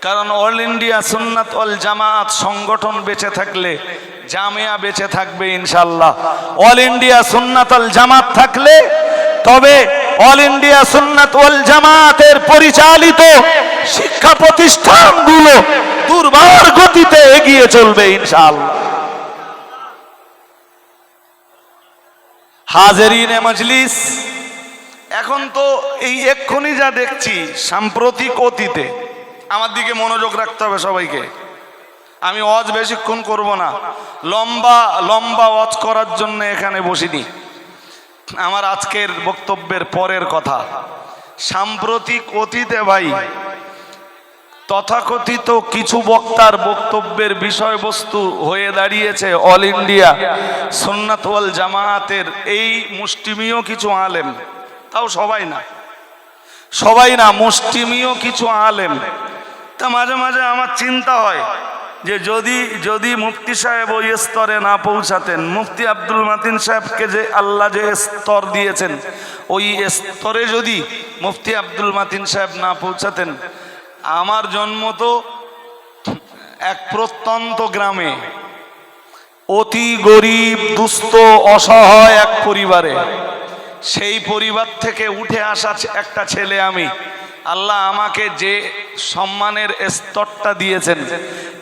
কারণ অল ইন্ডিয়া সুন্নাত ওয়াল জামাত সংগঠন বেঁচে থাকলে জামিয়া বেঁচে থাকবে ইনশাআল্লাহ। অল ইন্ডিয়া সুন্নাত ওয়াল জামাত থাকলে তবে অল ইন্ডিয়া সুন্নাত ওয়াল জামাতের পরিচালিত শিক্ষা প্রতিষ্ঠানগুলো দুর্বার গতিতে এগিয়ে চলবে ইনশাআল্লাহ। হাজেরিনে মজলিস, এখন তো এই এক্ষুনি যা দেখছি সাম্প্রতিক অতীতে, আমার দিকে মনোযোগ রাখতে হবে সবাইকে। আমি ওয়াজ বেশিক্ষণ করব না, লম্বা ওয়াজ করার জন্য এখানে বসিনি। আমার আজকের বক্তব্যের পরের কথা, সাম্প্রতিক অতীতে ভাই তথাকথিত কিছু বক্তার বক্তব্যের বিষয়বস্তু হয়ে দাঁড়িয়েছে অল ইন্ডিয়া সুন্নাত ওয়াল জামায়াতের এই মুষ্টিমীয় কিছু আলেম, তাও সবাই না, মুষ্টিমীয় কিছু আলেম। তা মাঝে মাঝে আমার চিন্তা হয় যে যদি মুফতি সাহেব ওই স্তরে না পৌঁছাতেন, মুফতি আব্দুল মাতিন সাহেবকে যে আল্লাহ যে স্তর দিয়েছেন, ওই স্তরে যদি মুফতি আব্দুল মাতিন সাহেব না পৌঁছাতেন, আমার জন্ম তো এক প্রত্যন্ত গ্রামে, অতি গরিব দুস্থ অসহায় এক পরিবারে। সেই পরিবার থেকে উঠে আসা একটা ছেলে আমি। আল্লাহ আমাকে যে সম্মানের স্তরটা দিয়েছেন,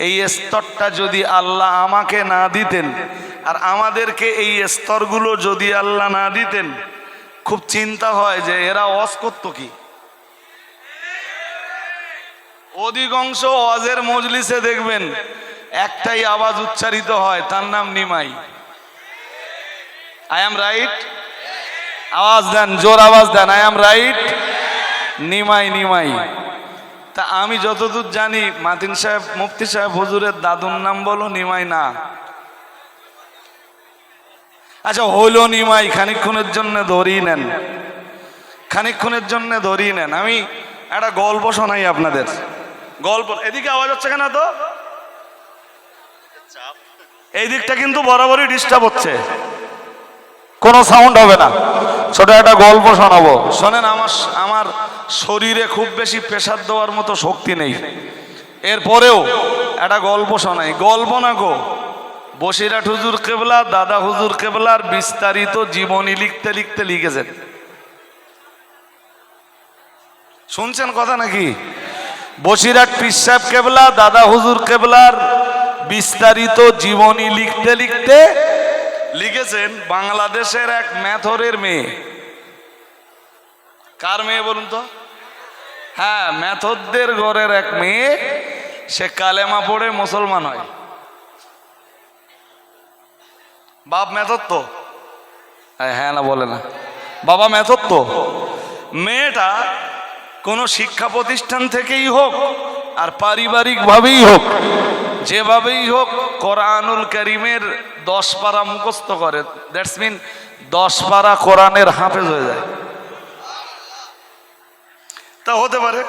এই স্তরটা যদি আল্লাহ আমাকে না দিতেন, আর আমাদেরকে এই স্তরগুলো যদি আল্লাহ না দিতেন, খুব চিন্তা হয় যে এরা ওয়াজ করতো কি। অধিকাংশ ওয়াজের মজলিসে দেখবেন একটাই আওয়াজ উচ্চারিত হয়, তার নাম নিমাই। I am right? আওয়াজ দেন, জোর আওয়াজ দেন, আই এম রাইট। নিমাই। তা আমি যতদূর জানি মাতিন সাহেব, মুফতি সাহেব হুজুরের দাদুর নাম বলো, নিমাই না। আচ্ছা হইল নিমাই, খানিকক্ষণের জন্য ধরিয়ে নেন, আমি একটা গল্প শোনাই আপনাদের। গল্প, এদিকে আওয়াজ হচ্ছে কেন? তো এই দিকটা কিন্তু বরাবরই ডিস্টার্ব হচ্ছে, কোনো সাউন্ড হবে না। ছোট একটা গল্প শোনাবো, শোনেন। আমার শরীরে খুব বেশি প্রেসার দেওয়ার মতো শক্তি নেই, এরপরেও একটা গল্প শোনাই। গল্প না গো, বসিরহাট হুজুর কেবলা, দাদা হুজুর কেবলার বিস্তারিত জীবনী লিখতে লিখেছেন। শুনছেন কথা নাকি? বসিরহাট পীর সাহেব কেবলা, দাদা হুজুর কেবলার বিস্তারিত জীবনী লিখতে লিখেছেন বাংলাদেশের এক মেথরের মেয়ে। কার মেয়ে বলুন তো? হ্যাঁ, মেথরদের ঘরের এক মেয়ে। সে কালেমা পড়ে মুসলমান হয়। বাপ মেথর তো? হ্যাঁ না বলে না, বাবা মেথর তো। মেয়েটা কোনো শিক্ষা প্রতিষ্ঠান থেকেই হোক আর পারিবারিকভাবেই হোক, যেভাবেই হোক, কোরআনুল কারীমের 10 পারা মুখস্থ করে। দ্যাটস মিন 10 পারা কোরআনের হাফেজ হয়ে যায়। তা হতে পারে।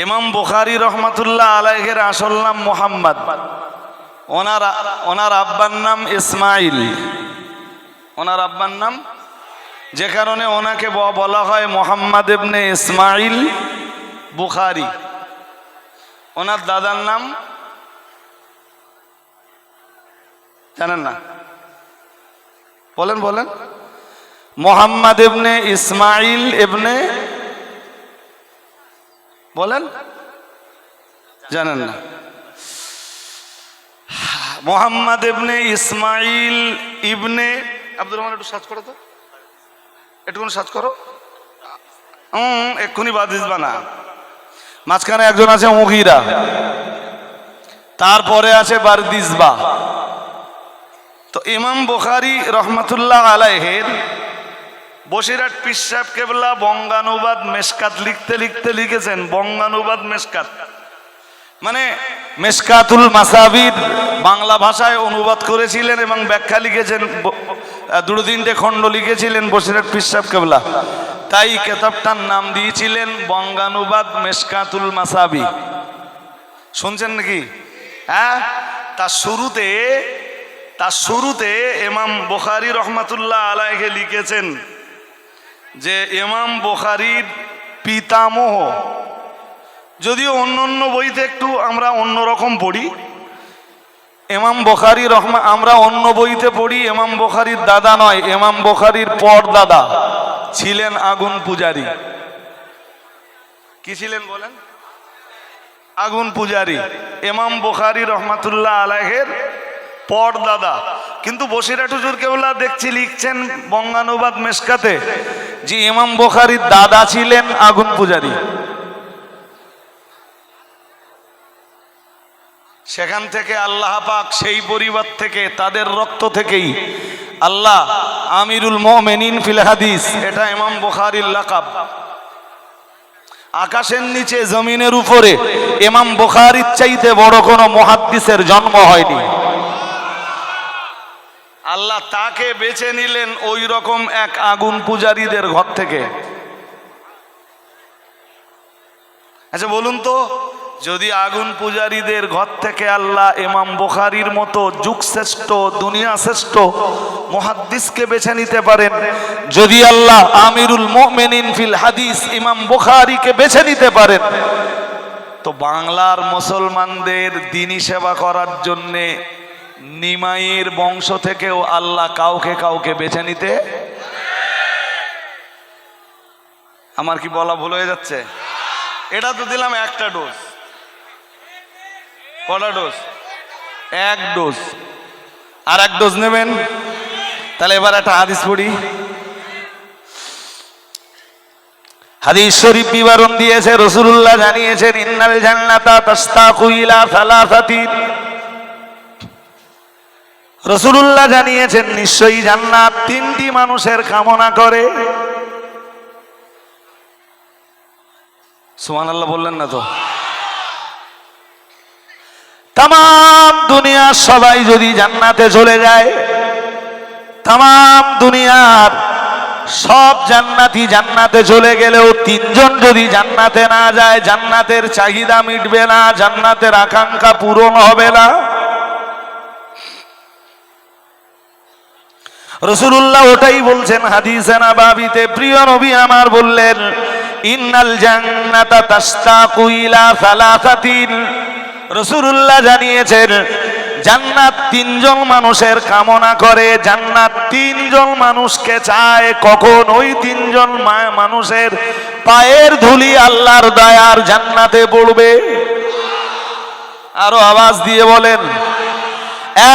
ইমাম বুখারী রহমাতুল্লাহ আলাইহির আসল নাম মুহাম্মদ, ওনার আব্বার নাম ইসমাইল। ওনার আব্বার নাম, যে কারণে ওনাকে বলা হয় মুহাম্মদ ইবনে ইসমাইল বুখারী। ওনার দাদার নাম জানেন না? বলেন। মুহাম্মদ ইবনে ইসমাইল ইবনে, বলেন, জানেন না? মুহাম্মদ ইবনে ইসমাইল ইবনে আব্দুর রহমান। একটু সার্চ করো তো, একটুখানি সার্চ করো। এক্ষুনি বাদ দিসবা না। মাঝখানে একজন আছে মুগীরা, তারপরে আছে বারদিসবা। তো ইমাম বুখারী রহমাতুল্লাহ আলাইহির বসিরহাট পীর সাহেব কেবলা বঙ্গানুবাদ মেশকাত লিখতে লিখেছেন। বঙ্গানুবাদ মেশকাত মানে মেশকাতুল মাসাবির বাংলা ভাষায় অনুবাদ করেছিলেন এবং ব্যাখ্যা লিখেছেন। 2-3টে খণ্ড লিখেছিলেন বসিরহাট পীর সাহেব কেবলা। তাই কিতাবটার নাম দিয়েছিলেন বঙ্গানুবাদ মেশকাতুল মাসাবি। শুনছেন নাকি? হ্যাঁ। তার শুরুতে ইমাম বুখারী রহমাতুল্লাহ আলাইহি লিখেছেন যে ইমাম বুখারীর পিতামহ, যদিও অন্য বইতে একটু আমরা অন্যরকম পড়ি। ইমাম বুখারী আমরা অন্য বইতে পড়ি ইমাম বুখারীর দাদা নয়, ইমাম বুখারীর পরদাদা ছিলেন আগুন পূজারী। কি ছিলেন বলেন? আগুন পূজারী। ইমাম বুখারী রহমাতুল্লাহ আলাইহির পরদাদা। কিন্তু বসিরহাট হুজুর কেবলা দেখছি লিখছেন বঙ্গানুবাদ মেশকাতে যে ইমাম বুখারীর দাদা ছিলেন আগুন পূজারী। সেখান থেকে আল্লাহ পাক সেই পরিবার থেকে, তাদের রক্ত থেকেই আল্লাহ আমিরুল মুমিনিন ফিল হাদিস, এটা ইমাম বুখারীর লাকাব। আকাশের নিচে জমিনের উপরে ইমাম বুখারীর চাইতে বড় কোনো মুহাদ্দিসের জন্ম হয়নি। আল্লাহ তাকে বেছে নিলেন ওই রকম এক আগুন পূজারীদের ঘর থেকে। আচ্ছা বলুন তো, যদি আগুন পূজারীদের ঘর থেকে আল্লাহ ইমাম বুখারীর মতো যুগ শ্রেষ্ঠ দুনিয়া শ্রেষ্ঠ মুহাদ্দিসকে বেছে নিতে পারেন, যদি আল্লাহ আমিরুল মুমিনিন ফিল হাদিস ইমাম বুখারীকে বেছে নিতে পারেন, তো বাংলার মুসলমানদের দ্বীনি সেবা করার জন্যে নিমাইয়ের বংশ থেকেও আল্লাহ কাউকে কাউকে বেছে নিতে। আমার কি বলা ভুল হয়ে যাচ্ছে? এটা তো দিলাম একটা ডোজ। কটা ডোজ? এক ডোজ। আর এক ডোজ নেবেন? তাহলে এবার একটা হাদিস পড়ি। হাদিস শরীফ বিবরণ দিয়েছে, রাসূলুল্লাহ জানিয়েছেন, ইন্নাল জান্নাতা তাশতাকু ইলা সালাসাতিন। রাসূলুল্লাহ জানিয়েছেন, নিশ্চয়ই জান্নাত তিনটি মানুষের কামনা করে। সুবহানাল্লাহ বললেন না তো? তাম দুনিয়ার সবাই যদি জান্নাতে চলে যায়, তাম দুনিয়ার সব জান্নাতি জান্নাতে চলে গেলেও তিনজন যদি জান্নাতে না যায়, জান্নাতের চাহিদা মিটবে না, জান্নাতের আকাঙ্ক্ষা পূরণ হবে না। রাসূলুল্লাহ ওটাই বলছেন হাদিসে নববীতে। প্রিয় নবী আমার বললেন, ইন্নাল জান্নাতা তাশতাকু ইলা সালাসাতিন। রাসূলুল্লাহ জানিয়েছেন, জান্নাত তিনজন মানুষের কামনা করে, জান্নাত তিনজন মানুষকে চায়। কখন? ওই তিনজন মানুষের পায়ের ধুলি আল্লাহর দয়ার জান্নাতে পড়বে। আরো আওয়াজ দিয়ে বলেন।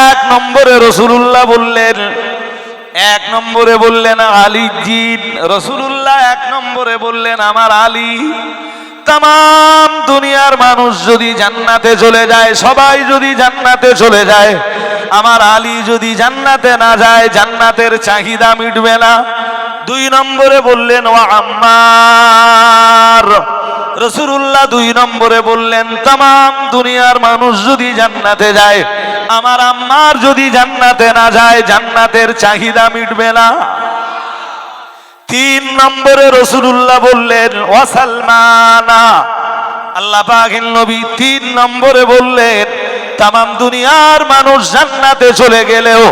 এক নম্বরে রাসূলুল্লাহ বললেন, এক নম্বরে বললেন আলী জিন। রাসূলুল্লাহ এক নম্বরে বললেন আমার আলী। তাম দুনিয়ার মানুষ যদি জান্নাতে চলে যায়, সবাই যদি জান্নাতে চলে যায়, আমার আলী যদি জান্নাতে না যায়, জান্নাতের চাহিদা মিটবে না। দুই নম্বরে বললেন ওয়া আম্মার। রাসূলুল্লাহ দুই নম্বরে বললেন, তাম দুনিয়ার মানুষ যদি জান্নাতে যায়, আমার আম্মার যদি জান্নাতে না যায়, জান্নাতের চাহিদা মিটবে না। তিন নম্বরে রাসূলুল্লাহ বললেন ওয়া সালমানা। আল্লাহ পাকের নবী তিন নম্বরে বললেন, তাম দুনিয়ার মানুষ জান্নাতে চলে গেলেও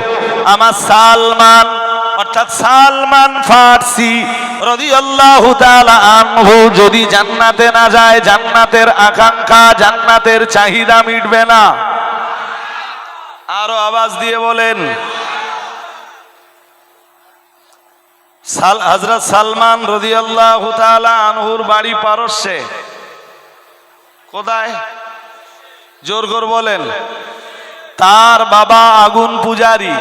আমার সালমান, অর্থাৎ সালমান ফারসি রাদিয়াল্লাহু তাআলা আনহু যদি জান্নাতে না যায়, জান্নাতের আকাঙ্ক্ষা, জান্নাতের চাহিদা মিটবে না। আরো আওয়াজ দিয়ে বলেন। হযরত সালমান রাদিয়াল্লাহু তাআলা আনহুর বাড়ি পারস্যে। কোথায়? জোর করে বলেন। তার বাবা আগুন পূজারী।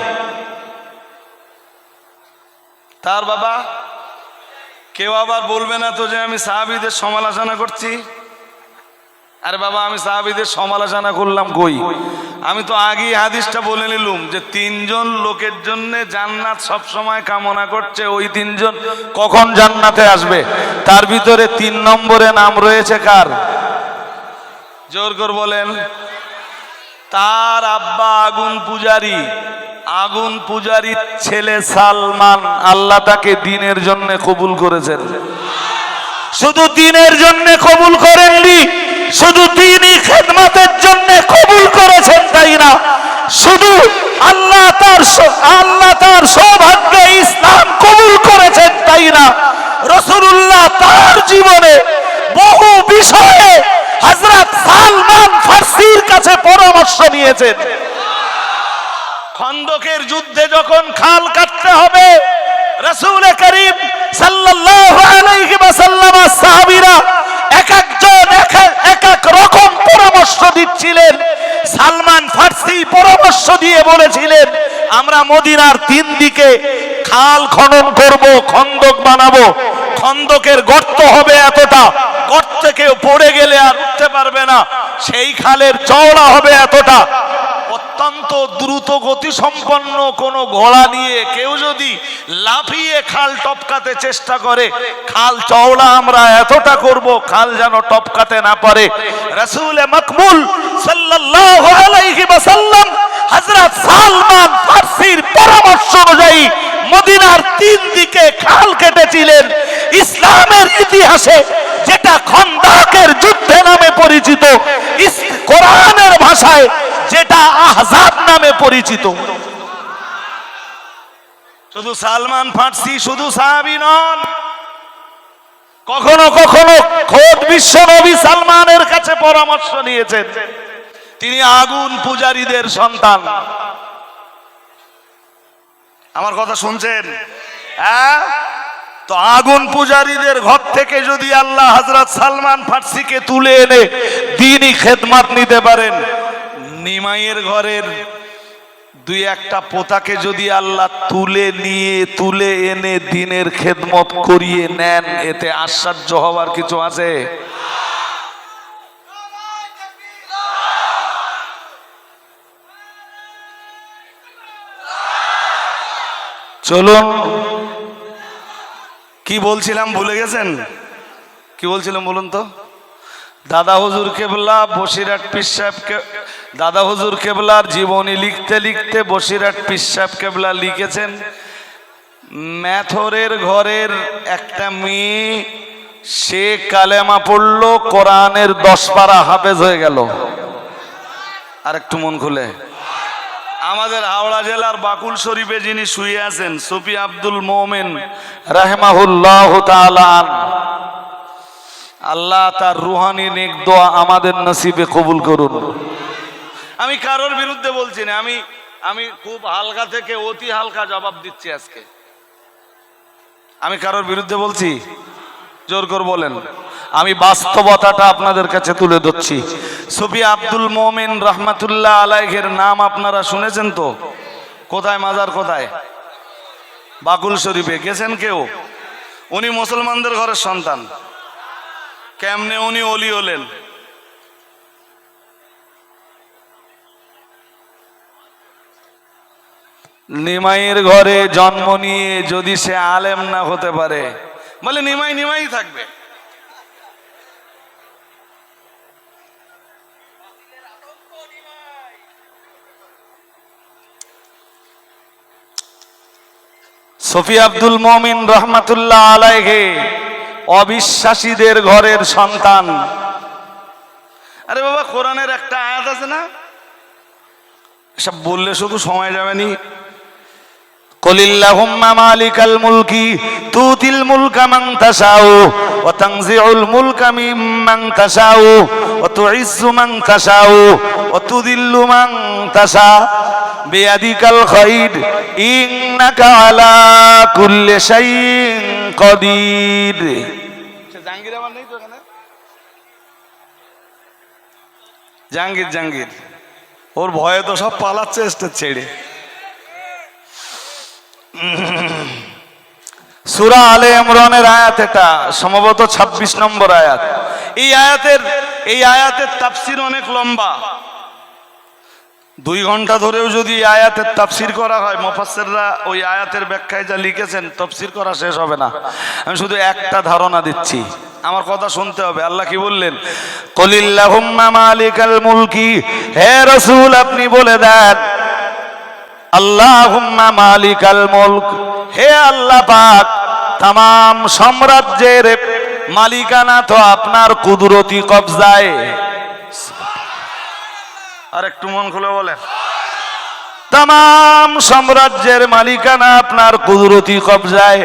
তার বাবা, কেউ আবার বলবে না তো যে আমি সাহাবীদের সমালোচনা করছি। আরে বাবা, আমি সাহাবীদের সমালোচনা করলাম কই? আমি তো আগেই হাদিসটা বলে নিলুম যে তিনজন লোকের জন্য জান্নাত সব সময় কামনা করছে। ওই তিনজন কখন জান্নাতে আসবে? তার ভিতরে তিন নম্বরে নাম রয়েছে কার? জোর করে বলেন। তার আব্বা আগুন পূজারী, আগুন পূজারীর ছেলে সালমান, আল্লাহ তাকে দ্বীনের জন্য কবুল করেছেন। শুধু দ্বীনের জন্য কবুল করেননি, শুধু দ্বীনি খেদমতের জন্য কবুল করেছেন তাই না, শুধু আল্লাহ তার সৌভাগ্যে ইসলাম কবুল করেছেন তাই না, রাসূলুল্লাহ তার জীবনে বহু বিষয়ে হযরত সালমান ফারসির কাছে পরামর্শ নিয়েছেন। খন্দকের যুদ্ধে যখন খাল কাটতে হবে, রাসূল করিম সাল্লাল্লাহু আলাইহি ওয়াসাল্লাম সাহাবীরা এক একজন এক এক রকম পরামর্শ দিচ্ছিলেন। সালমান ফারসি পরামর্শ দিয়ে বলেছিলেন, আমরা মদিনার তিন দিকে খাল খনন করব, খন্দক বানাবো। খন্দকের গর্ত হবে এতটা, গর্ত থেকে পড়ে গেলে আর উঠতে পারবে না। সেই খালের চওড়া হবে এতটা। অত্যন্ত দ্রুত গতি সম্পন্ন কোনো ঘোড়া নিয়ে কেউ যদি লাফিয়ে খাল টপকাতে চেষ্টা করে, খাল চওড়া আমরা এতটা করব খাল যেন টপকাতে না পারে। রাসূল মাকবুল সাল্লাল্লাহু আলাইহি ওয়াসাল্লাম হযরত সালমান ফারসির পরামর্শ অনুযায়ী মদিনার তিন দিকে খাল কেটেছিলেন। ইসলামের ইতিহাসে যেটা খন্দকের যুদ্ধ নামে পরিচিত, কোরআনের ভাষায় যেটা আহজাব নামে পরিচিত। শুধু সালমান ফারসি শুধু সাহাবী নন, কখনো কখনো খোদ বিশ্ব নবী সালমানের কাছে পরামর্শ নিয়েছেন। তিনি আগুন পূজারীদের সন্তান। আমার কথা শুনছেন? হ্যাঁ, তো আগুন পূজারীদের ঘর থেকে যদি আল্লাহ হযরত সালমান ফারসিকে তুলে এনে দ্বীনি খেদমত নিতে পারেন, নিমাইয়ের ঘরের দুই একটা পোতাকে যদি আল্লাহ তুলে এনে দ্বীনের খেদমত করিয়ে নেন, এতে আশ্চর্য হওয়ার কিছু আছে? চলুন, কি বলছিলাম ভুলে গেছেন? কি বলছিলাম বলুন তো? দাদা হুজুর কেবলা বসিরহাট পীর সাহেবকে, দাদা হুজুর কেবলার জীবনী লিখতে লিখতে বসিরহাট পীর সাহেব কেবলা লিখেছেন, মেথরের ঘরের একটা মেয়ে সে কালেমা পড়লো, কোরআনের 10 পারা হাফেজ হয়ে গেল। আর একটু মন খুলে, আমাদের হাওড়া জেলার বাকুল শরীফে যিনি শুয়ে আছেন সুফি আব্দুল মোমেন রাহিমাহুল্লাহ তাআলা, আল্লাহ তার রুহানি নেক দোয়া আমাদের নসিবে কবুল করুন। আমি কারোর বিরুদ্ধে বলছি না, আমি খুব হালকা থেকে অতি হালকা জবাব দিচ্ছি আজকে। আমি কারোর বিরুদ্ধে বলছি? জোর করে বলেন। আমি বাস্তবতাটা আপনাদের কাছে তুলে ধরছি। সুফি আব্দুল মোমেন রহমাতুল্লাহ আলাইহির নাম আপনারা শুনেছেন তো? কোথায় মাজার কোথায়? বাকুল শরীফে। গেছেন কেউ? উনি মুসলমানদের ঘরের সন্তান। কেমনে উনি ওলি হলেন? নিমাইয়ের ঘরে জন্ম নিয়ে যদি সে আলেম না হতে পারে, বলে নিমাই নিমাই থাকবে। সুফি আব্দুল মোমিন রহমাতুল্লাহ আলাইহি অবিশ্বাসীদের ঘরের সন্তান। আরে বাবা, কোরআনের একটা আয়াত আছে না, সব বললে শুধু সময় যাবে নি। কুলিল্লাহুম্মা মালিকাল মুলকি তুতিল মুলকা মান তাশাউ ওয়া তানজিউল মুলকা মিম্মান তাশাউ ওয়া তুইজ্জু মান তাশাউ ওয়া তুযিল্লু মান তাশা বিয়াদিকাল খায়র ইন্নাকা আলা কুল্লি শাইইন কাদির। জাহাঙ্গীর আমার নেই তো এখানে? জাহাঙ্গীর ওর ভয়ে তো সব পালাচ্ছে স্টেজ ছেড়ে। সূরা আলে ইমরানের আয়াত, এটা সম্ভবত 26 নম্বর আয়াত। এই আয়াতের তাফসীর অনেক লম্বা। 2 ঘন্টা ধরেও যদি আয়াতের তাফসীর করা হয়, মুফাসসিররা ওই আয়াতের ব্যাখ্যায় যা লিখেছেন তাফসীর করা শেষ হবে না। আমি শুধু একটা ধারণা দিচ্ছি, আমার কথা শুনতে হবে। আল্লাহ কি বললেন? কুলিল্লাহুম্মা মালিকাল মুলকি, হে রাসূল আপনি বলে দেন, আল্লাহুম্মা মালিকাল মুলক, হে আল্লাহ পাক तमाम সাম্রাজ্যের মালিকানা তো আপনার কুদরতি কবজায়। আর একটু মন খুলে বলেন, तमाम সাম্রাজ্যের মালিকানা আপনার কুদরতি কবজায়।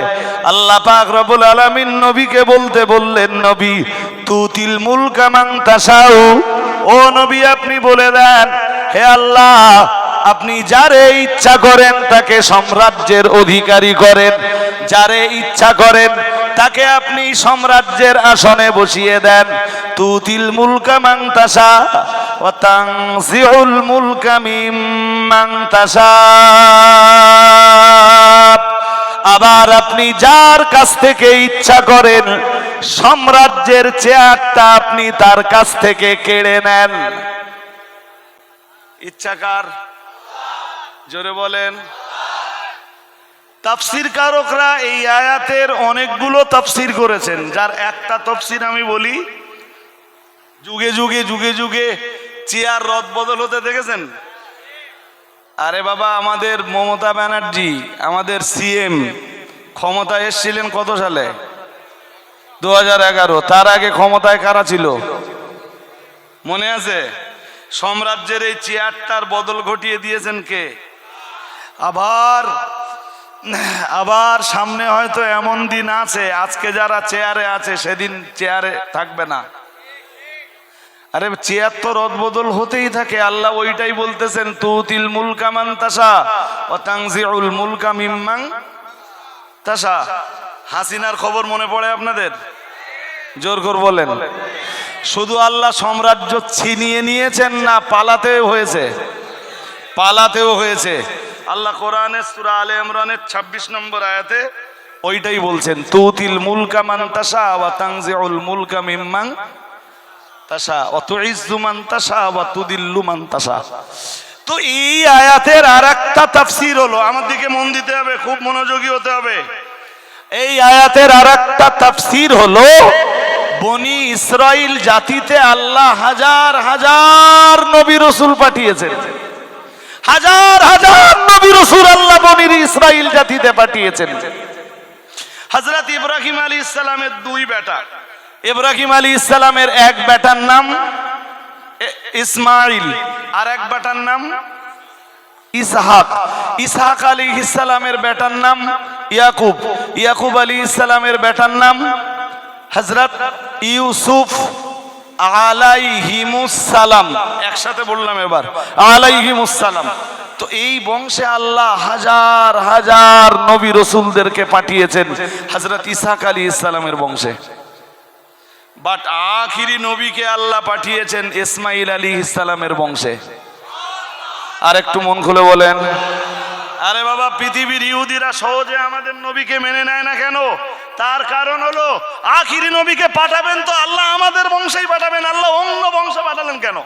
আল্লাহ পাক রব্বুল আলামিন নবীকে বলতে বললেন, নবী তুতিল মুলকা মান তাশাউ, ও নবী আপনি বলে দেন, হে আল্লাহ আপনি যারে ইচ্ছা করেন তাকে সাম্রাজ্যের অধিকারী করেন, যারে ইচ্ছা করেন তাকে আপনি সাম্রাজ্যের আসনে বসিয়ে দেন। তুতিল মুলকা মান তাশা ওয়া তানজিউল মুলকা মিম্মান তাশা, আবার আপনি যার কাছ থেকে ইচ্ছা করেন সাম্রাজ্যের চেয়ারটা আপনি তার কাছ থেকে কেড়ে নেন। ইচ্ছা কার? জোরে বলেন। তাফসীর কারকরা এই আয়াতের অনেকগুলো তাফসীর করেছেন, যার একটা তাফসীর আমি বলি। যুগে যুগে যুগে যুগে চেয়ার রদ বদল হতে দেখেছেন? আরে বাবা, আমাদের মমতা ব্যানার্জি, আমাদের সিএম ক্ষমতায় এসেছিলেন কত সালে? 2011। তার আগে ক্ষমতায় কারা ছিল মনে আছে? সাম্রাজ্যের এই চেয়ারটার বদল ঘটিয়ে দিয়েছেন কে? আবার সামনে হয়তো এমন দিন আছে, আজকে যারা চেয়ারে আছে সেদিন চেয়ারে থাকবে না। আরে চেয়ার তো রদবদল হতেই থাকে। আল্লাহ ওইটাই বলতেছেন, তুতিল মুলকা মান তাশা ওয়া তানজিউল মুলকা মিম্মান তাশা। হাসিনার খবর মনে পড়ে আপনাদের? জোর করে বলেন। শুধু আল্লাহ সাম্রাজ্য ছিনিয়ে নিয়েছেন না, পালাতেও হয়েছে? পালাতেও হয়েছে। আল্লাহ কোরআনের সূরা আলে ইমরানের 26 নম্বর আয়াতে ওইটাই বলছেন, তুতিল মুলকা মান তাশা ওয়া তানজিউল মুলকা মিম্মান তাশা ওয়া তুইজ্জু মান তাশা ওয়া তুদিল্লু মান তাশা। তো এই আয়াতের আরেকটা তাফসীর হলো, আমার দিকে মন দিতে হবে, খুব মনোযোগী হতে হবে। এই আয়াতের আরেকটা তাফসীর হলো, বনি ইসরাইল জাতিতে আল্লাহ হাজার হাজার নবী রাসূল পাঠিয়েছেন। হাজার হাজার নবী রাসূল আল্লাহ বনি ইসরাইল জাতিতে পাঠিয়েছেন। হযরত ইব্রাহিম আলাইহিস সালামের দুই বেটা। ইব্রাহিম আলাইহিস সালামের এক বেটার নাম ইসমাইল, আর এক বেটার নাম ইসহাক। ইসহাক আলাইহিস সালামের বেটার নাম ইয়াকুব। ইয়াকুব আলাইহিস সালামের বেটার নাম হযরত ইউসুফ আলাইহিমুস সালাম। একসাথে বললাম এবার, আলাইহিমুস সালাম। তো এই বংশে আল্লাহ হাজার হাজার নবী রাসূলদেরকে পাঠিয়েছেন হযরত ইসহাক আলাইহিস সালামের বংশে। বাট আখিরি নবীকে আল্লাহ পাঠিয়েছেন ইসমাইল আলাইহিস সালামের বংশে। আর একটু মন খুলে বলেন। আরে বাবা, পৃথিবীর ইহুদিরা সহজে আমাদের নবীকে মেনে নেয় না কেন? তার কারণ হলো, আখিরি নবীকে পাঠাবেন তো আল্লাহ আমাদের বংশেই পাঠাবেন, আল্লাহ অন্য বংশে পাঠালেন কেন?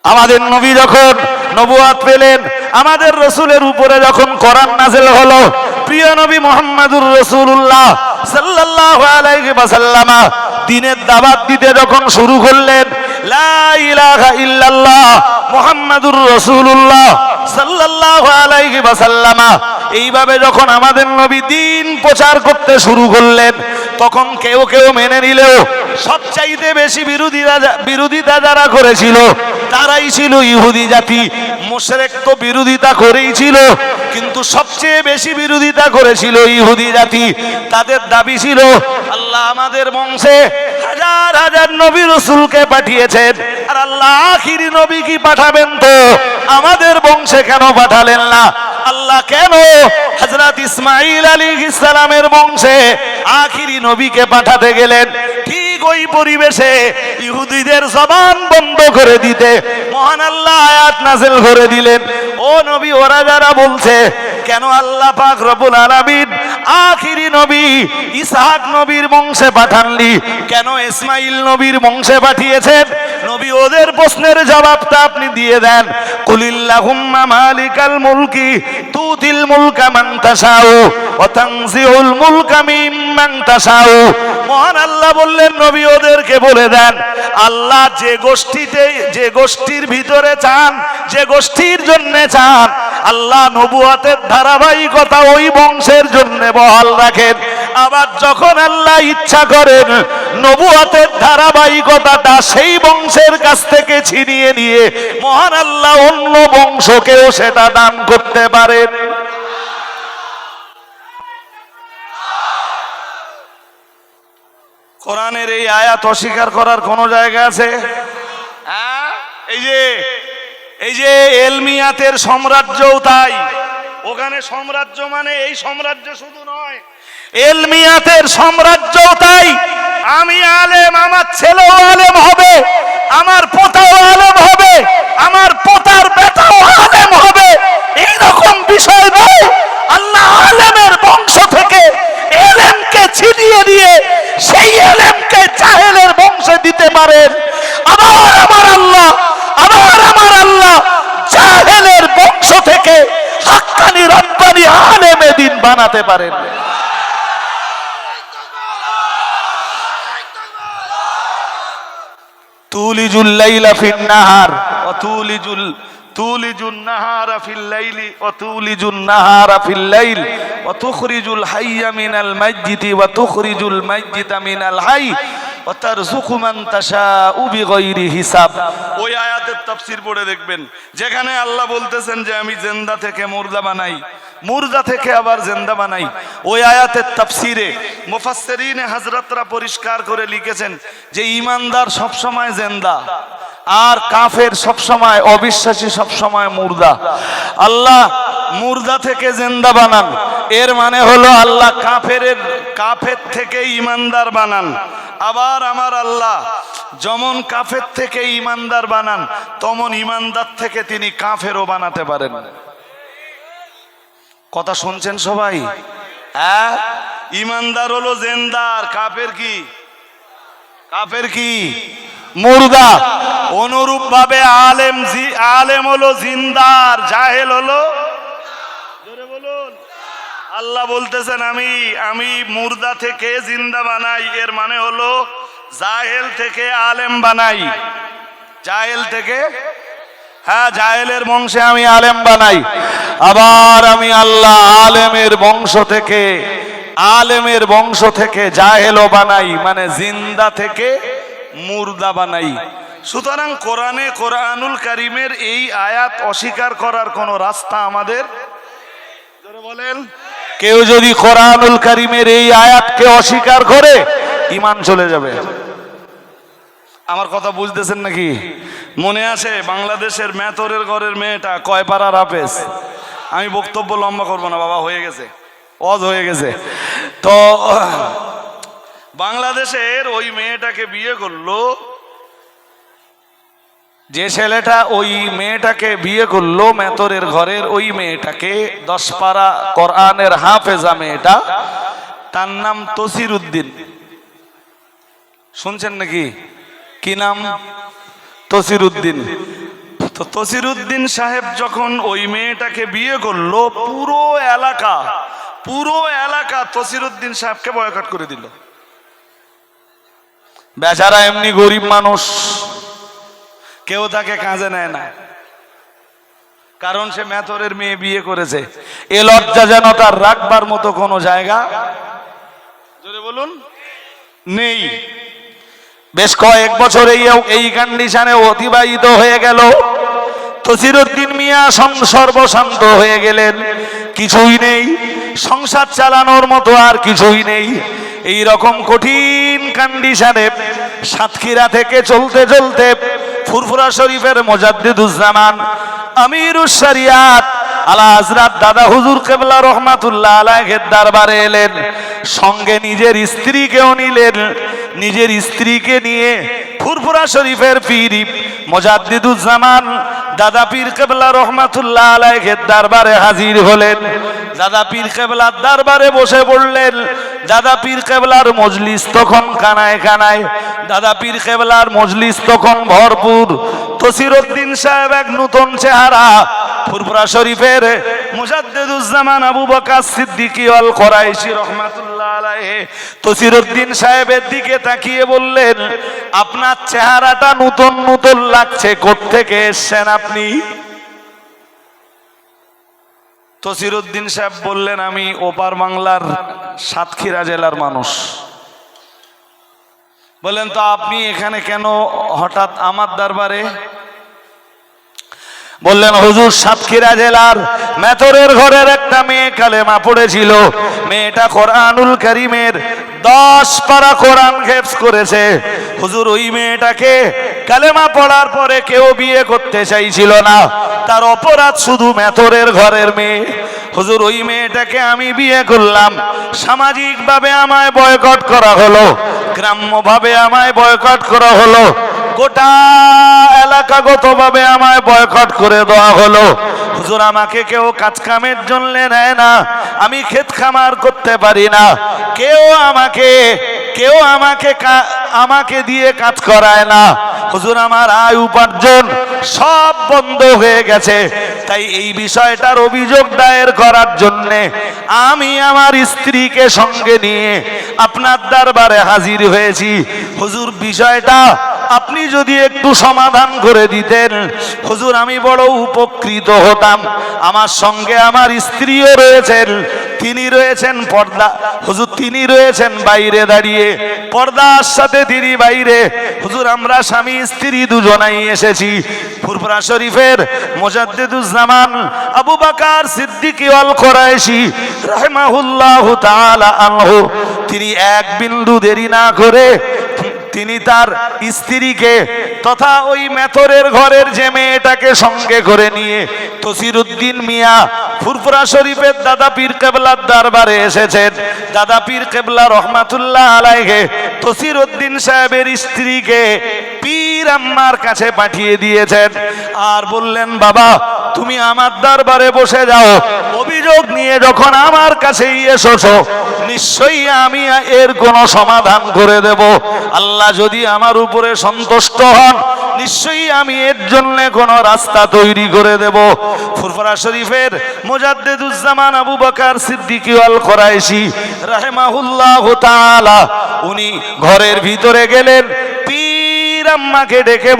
আমাদের নবী যখন নবুয়ত পেলেন, আমাদের রাসূলের উপরে যখন কোরআন নাযিল হলো, প্রিয় নবী মুহাম্মদুর রাসূলুল্লাহ সাল্লাল্লাহু আলাইহি ওয়াসাল্লাম দ্বীনের দাওয়াত দিতে যখন শুরু করলেন, লা ইলাহা ইল্লাল্লাহ মুহাম্মাদুর রাসূলুল্লাহ সাল্লাল্লাহু আলাইহি ওয়াসাল্লাম, এইভাবে যখন আমাদের নবী দ্বীন প্রচার করতে শুরু করলেন, তখন কেউ কেউ মেনে নিলেও সবচাইতে বেশি বিরোধিতা যারা করেছিল তারাই ছিল ইহুদি জাতি। মুশরিক তো বিরোধিতা করেই ছিল, কিন্তু সবচেয়ে বেশি বিরোধিতা করেছিল ইহুদি জাতি। তাদের দাবি ছিল, আল্লাহ আমাদের বংশে হাজার হাজার নবী রাসূলকে পাঠিয়েছেন, আর আল্লাহ আখিরি নবী কি পাঠাবেন তো আমাদের বংশে কেন পাঠালেন না? আল্লাহ কেন হযরত ইসমাঈল আলাইহিস সালামের বংশে আখিরি নবীকে পাঠাতে গেলেন? ঠিক ওই পরিবেশে ইহুদিদের জবান বন্ধ করে দিতে মহান আল্লাহ আয়াত নাযিল করে দিলেন, ও নবী, ওরা যারা বলছে কেন আল্লাহ পাক রব্বুল আলামিন আখিরি নবী ইসহাক নবীর বংশে পাঠাননি, কেন ইসমাঈল নবীর বংশে পাঠিয়েছেন? নবী ওদের প্রশ্নের জবাবটা আপনি দিয়ে দেন। কুলিল্লাহুম্মা মালিকাল মুলকি তুতিল মুলকা মান তাশাউ ওয়া তানজিউল মুলকা মিম্মান তাশাউ। মহান আল্লাহ বললেন, নবী ওদেরকে বলে দেন, আল্লাহ যে গোষ্ঠীর ভিতরে চান, যে গোষ্ঠীর জন্য চান, আল্লাহ নবুয়তের ধারাবাহিকতা ওই বংশের জন্য বহাল রাখেন। আবার যখন আল্লাহ ইচ্ছা করেন নবুয়তের ধারাবাহিকতাটা সেই বংশের কাছ থেকে ছিনিয়ে নিয়ে মহান আল্লাহ অন্য বংশকেও সেটা দান করতে পারেন। কোরআনের এই আয়াত অস্বীকার করার কোন জায়গা আছে? এই যে এলমিয়াতের সাম্রাজ্যও তাই। ওখানে সাম্রাজ্য মানে এই সাম্রাজ্য শুধু নয়, এলমিয়াতের সাম্রাজ্যও তাই। আমি আলেম, আমার ছেলেও আলেম হবে, আমার পোতাও আলেম হবে, আমার পোতার বেটাও আলেম হবে, এইরকম বিষয় নয়। আল্লাহ আলেমের বংশ থেকে এলেমকে ছিনিয়ে দিয়ে সেই এলেমকে জাহেলের বংশে দিতে পারেন। বানাতে পারেন। তুলিজুল লাইলা ফিন নাহার ওয়া তুলিজুন নাহারা ফিল লাইলি ওয়া তুলিজুন নাহারা ফিল লাইল ওয়া তুখরিজুল হাইয়া মিনাল মাইয়িতি ওয়া তুখরিজুল মাইয়িতা মিনাল হাই ওয়া তারযুকু মান তাশাউ বিগাইরি হিসাব। ওই আয়াতের তাফসীর পড়ে দেখবেন, যেখানে আল্লাহ বলতেছেন যে আমি জিন্দা থেকে মুর্দা বানাই, মুর্দা থেকে আবার জিন্দা বানাই, ওই আয়াতের তাফসীরে মুফাসসিরিনে হযরতরা পরিষ্কার করে লিখেছেন যে ঈমানদার সব সময় জিন্দা আর কাফের সব সময়, অবিশ্বাসী সব সময় মুর্দা। আল্লাহ মুর্দা থেকে জিন্দা বানান, এর মানে হলো আল্লাহ কাফের থেকে ঈমানদার বানান। আবার আমার আল্লাহ যেমন কাফের থেকে ঈমানদার বানান, তেমন ঈমানদার থেকে তিনি কাফেরও বানাতে পারেন। কথা শুনছেন সবাই? হ্যাঁ, ঈমানদার হলো জিন্দার, কাফের কি মুর্দা। অনুরূপ ভাবে আলেম হলো জিন্দার, জাহেল হলো, জোরে বলুন। আল্লাহ বলতেছেন আমি মুর্দা থেকে জিন্দা বানাই, এর মানে হলো জাহেল থেকে আলেম বানাই, জাহেল থেকে, হ্যাঁ জাহেলের বংশে আমি আলেম বানাই। আবার আমি আল্লাহ আলেমের বংশ থেকে জাহেলও বানাই, মানে জিন্দা থেকে মুর্দা বানাই। সুতরাং কোরআনুল কারীমের এই আয়াত অস্বীকার করার কোন রাস্তা আমাদের, বলেন, কেউ যদি কোরআনুল কারীমের এই আয়াতকে অস্বীকার করে ঈমান চলে যাবে। আমার কথা বুঝতেছেন নাকি? মনে আছে বাংলাদেশের মেথরের ঘরের মেয়েটা কয় পাড়ার হাফেজ? আমি বক্তব্য লম্বা করবো না বাবা, হয়ে গেছে, ওয়াজ হয়ে গেছে। তো বাংলাদেশের ওই মেয়েটাকে বিয়ে করলো, যে ছেলেটা ওই মেয়েটাকে বিয়ে করলো, মেথরের ঘরের ওই মেয়েটাকে, 10 পারা কোরআনের হাফেজা মেয়েটা, তার নাম তসির উদ্দিন। শুনছেন নাকি? কি নাম? তসির উদ্দিন। তো তসির উদ্দিন সাহেব যখন ওই মেয়েটাকে বিয়ে করলো, পুরো এলাকা তসির উদ্দিন সাহেবকে বয়কট করে দিল। বেচারা এমনি গরিব মানুষ, কেউ তাকে কাজে নেয় না, কারণ সে মেথরের মেয়ে বিয়ে করেছে। এ লজ্জা যেন তার রাখবার মতো কোনো জায়গা, জোরে বলুন, নেই। বেশ কয়েক বছর এই কন্ডিশনে অতিবাহিত হয়ে গেল। তসির উদ্দিন মিয়া সর্বশান্ত হয়ে গেলেন, কিছুই নেই, সংসার চালানোর মতো আর কিছুই নেই। এই রকম কঠিন কন্ডিশনে সাতক্ষীরা থেকে চলতে চলতে ফুরফুরা শরীফের মুজাদ্দিদুজ্জামান আমিরুশ শরিয়াত আলা হযরত দাদা হুজুর কিবলা রাহমাতুল্লাহ আলাইহির দরবারে এলেন। সঙ্গে নিজের স্ত্রীকেও নিলেন। নিজের স্ত্রীকে নিয়ে ফুরফুরা শরীফের পীর মুজাদ্দিদুজ্জামান দাদা পীর কিবলা রাহমাতুল্লাহ আলাইহির দরবারে হাজির হলেন। দাদা পীর কিবলার দরবারে বসে পড়লেন। দাদা পীর কিবলার মজলিস তখন কানায় কানায়, দাদা পীর কিবলার মজলিস তখন ভরপুর। তসির উদ্দিন সাহেব এক নতুন চেহারা, ফুরফুরা শরীফের মুজাদ্দিদুজ্জামান আবু বকর সিদ্দিকী আল কুরাইশি রাহমাতুল্লাহ আলাইহি তসির উদ্দিন সাহেবের দিকে তাকিয়ে বললেন, আপনার চেহারাটা নতুন নতুন লাগছে, কোত্থেকে এসেছেন আপনি? তসির উদ্দিন সাহেব বললেন, আমি ওপার বাংলার সাতক্ষীরা জেলার মানুষ। বললেন, তো আপনি এখানে কেন হঠাৎ আমার দরবারে? বললেন, হুজুর সাতক্ষীরা জেলার মেথরের ঘরের একটা মেয়ে কালেমা পড়েছিল। মেয়েটা কোরআনুল কারীমের 10 পারা কোরআন হেফজ করেছে। হুজুর ওই মেয়েটাকে কালেমা পড়ার পরে কেউ বিয়ে করতে চাইছিল না, তার অপরাধ শুধু মেথরের ঘরের মেয়ে। হুজুর ওই মেয়েটাকে আমি বিয়ে করলাম, সামাজিকভাবে আমায় বয়কট করা হলো, গ্রাম্যভাবে আমায় বয়কট করা হলো, গোটা এলাকাগতভাবে আমায় বয়কট করে দেওয়া হলো। হুজুর আমাকে কেউ কাজ কামের জন্য নেয় না, আমি ক্ষেত খামার করতে পারি না, কেউ আমাকে দিয়ে কাজ করায় না। হুজুর আমার আয় উপার্জন সব বন্ধ হয়ে গেছে, তাই এই বিষয়টার অভিযোগ দায়ের করার জন্যে আমি আমার স্ত্রীকে সঙ্গে নিয়ে আপনার দরবারে হাজির হয়েছি। হুজুর, বিষয়টা আপনি যদি একটু সমাধান করে দিতেন হুজুর আমি বড় উপকৃত হতাম। আমার সঙ্গে আমার স্ত্রীও রয়েছেন, তিনি রয়েছেন পর্দা, হুজুর তিনি রয়েছেন বাইরে দাঁড়িয়ে, পর্দার সাথে তিনি বাইরে। হুজুর আমরা স্বামী স্ত্রী দুজনাই এসেছি ফুরফুরা শরীফের মুজাদ্দিদুজ্জামান আবু বকর সিদ্দিক আল কুরাইশি রাহিমাহুল্লাহু তাআলা আনহু, তিনি এক বিন্দু দেরি না করে তিনি তার স্ত্রীকে তথা ওই মেথরের ঘরের যে মেয়েটাকে সঙ্গে করে নিয়ে তসিরউদ্দিন মিয়া ফুরফুরা শরীফের দাদা পীর কেবলার দরবারে এসেছেন। দাদা পীর কেবলা রহমাতুল্লাহ আলাইহি তসিরউদ্দিন সাহেবের স্ত্রীকে পীর আম্মার কাছে পাঠিয়ে দিয়েছেন আর বললেন, বাবা তুমি আমার দরবারে বসে যাও, অভিযোগ নিয়ে যখন আমার কাছেই এসেছো নিশ্চয়ই আমি এর কোনো সমাধান করে দেব। আল্লাহ যদি আমার উপরে সন্তুষ্ট হন নিশ্চয়ই আমি এর জন্য কোনো রাস্তা তৈরি করে দেব। ফুরফুরা শরীফের মুজাদ্দিদুজ্জামান আবু বকর সিদ্দিক আল কুরাইশি রাহিমাহুল্লাহু তাআলা উনি ঘরের ভিতরে গেলেন, পীর আম্মাকে ডেকে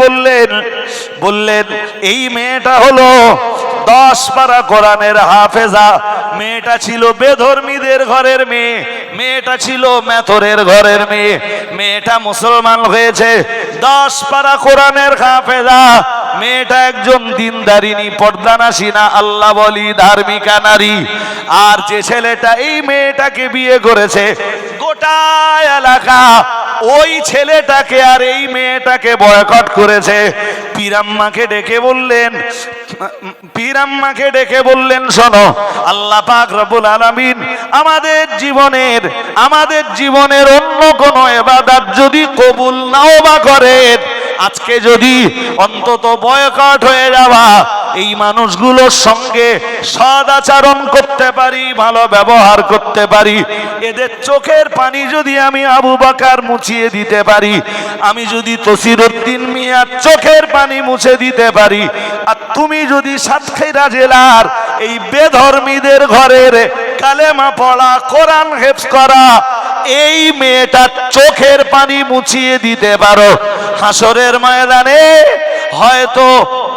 বললেন এই মেয়েটা হলো 10 পারা কোরআনের হাফেজা, মেয়েটা ছিল বেধর্মীদের ঘরের মেয়ে, মেয়েটা ছিল মেথরের ঘরের মেয়ে, মেয়েটা মুসলমান হয়েছে 10 পারা কোরআনের হাফেজা, মেয়েটা একজন দিনদারিনী পর্দানাসীনা আল্লাহ বলি ধার্মিকা নারী। আর যে ছেলেটা এই মেয়েটাকে বিয়ে করেছে গোটা এলাকা ওই ছেলেটাকে আর এই মেয়েটাকে বয়কট করেছে। পীর আম্মাকে ডেকে বললেন শোনো, আল্লাহ পাক রব্বুল আলামিন আমাদের জীবনের অন্য কোনো ইবাদত যদি কবুল নাও বা করেন, আজকে যদি অন্তত বয়কট হয়ে যাওয়া এই মানুষগুলোর সঙ্গে সদাচরণ করতে পারি, ভালো ব্যবহার করতে পারি, এদের চোখের পানি যদি আমি আবু বকর মুছিয়ে দিতে পারি, আমি যদি তসিরউদ্দিন মিয়ার চোখের পানি মুছে দিতে পারি, আর তুমি যদি সাতক্ষীরা জেলার এই বেধর্মীদের ঘরের কালেমা পড়া কোরআন হেফজ করা এই মেয়েটার চোখের পানি মুছিয়ে দিতে পারো, হাসরের ময়দানে হয়তো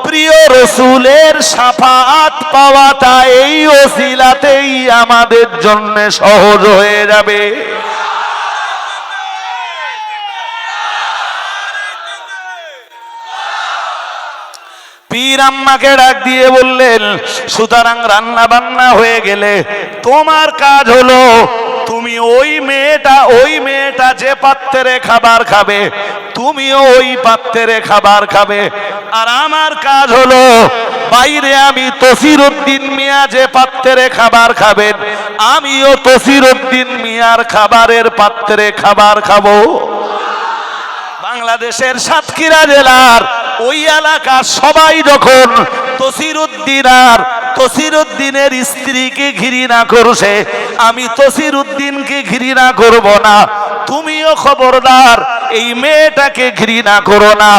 প্রিয় রাসূলের শাফাআত পাওয়াটা এই ওসিলাতেই আমাদের জন্য সহজ হয়ে যাবে। পীর আম্মাকে ডাক দিয়ে বললেন, সুতরাং রান্না বান্না হয়ে গেলে তোমার কাজ হলো তুমি ওই মেয়েটা যে পাত্রে খাবার খাবে তুমিও ওই পাত্রে খাবার খাবে, আর আমার কাজ হলো বাইরে আমি তসিরউদ্দিন মিয়া যে পাত্রে খাবার খাবেন আমিও তসিরউদ্দিন মিয়ার খাবারের পাত্রে খাবার খাবো। বাংলাদেশের সাতক্ষীরা জেলার ওই এলাকা সবাই যখন তসিরউদ্দিনের স্ত্রীকে ঘৃণা করছে, আমি তসিরউদ্দিনকে ঘৃণা করব না, তুমিও খবরদার এই মেয়েটাকে ঘৃণা করো না।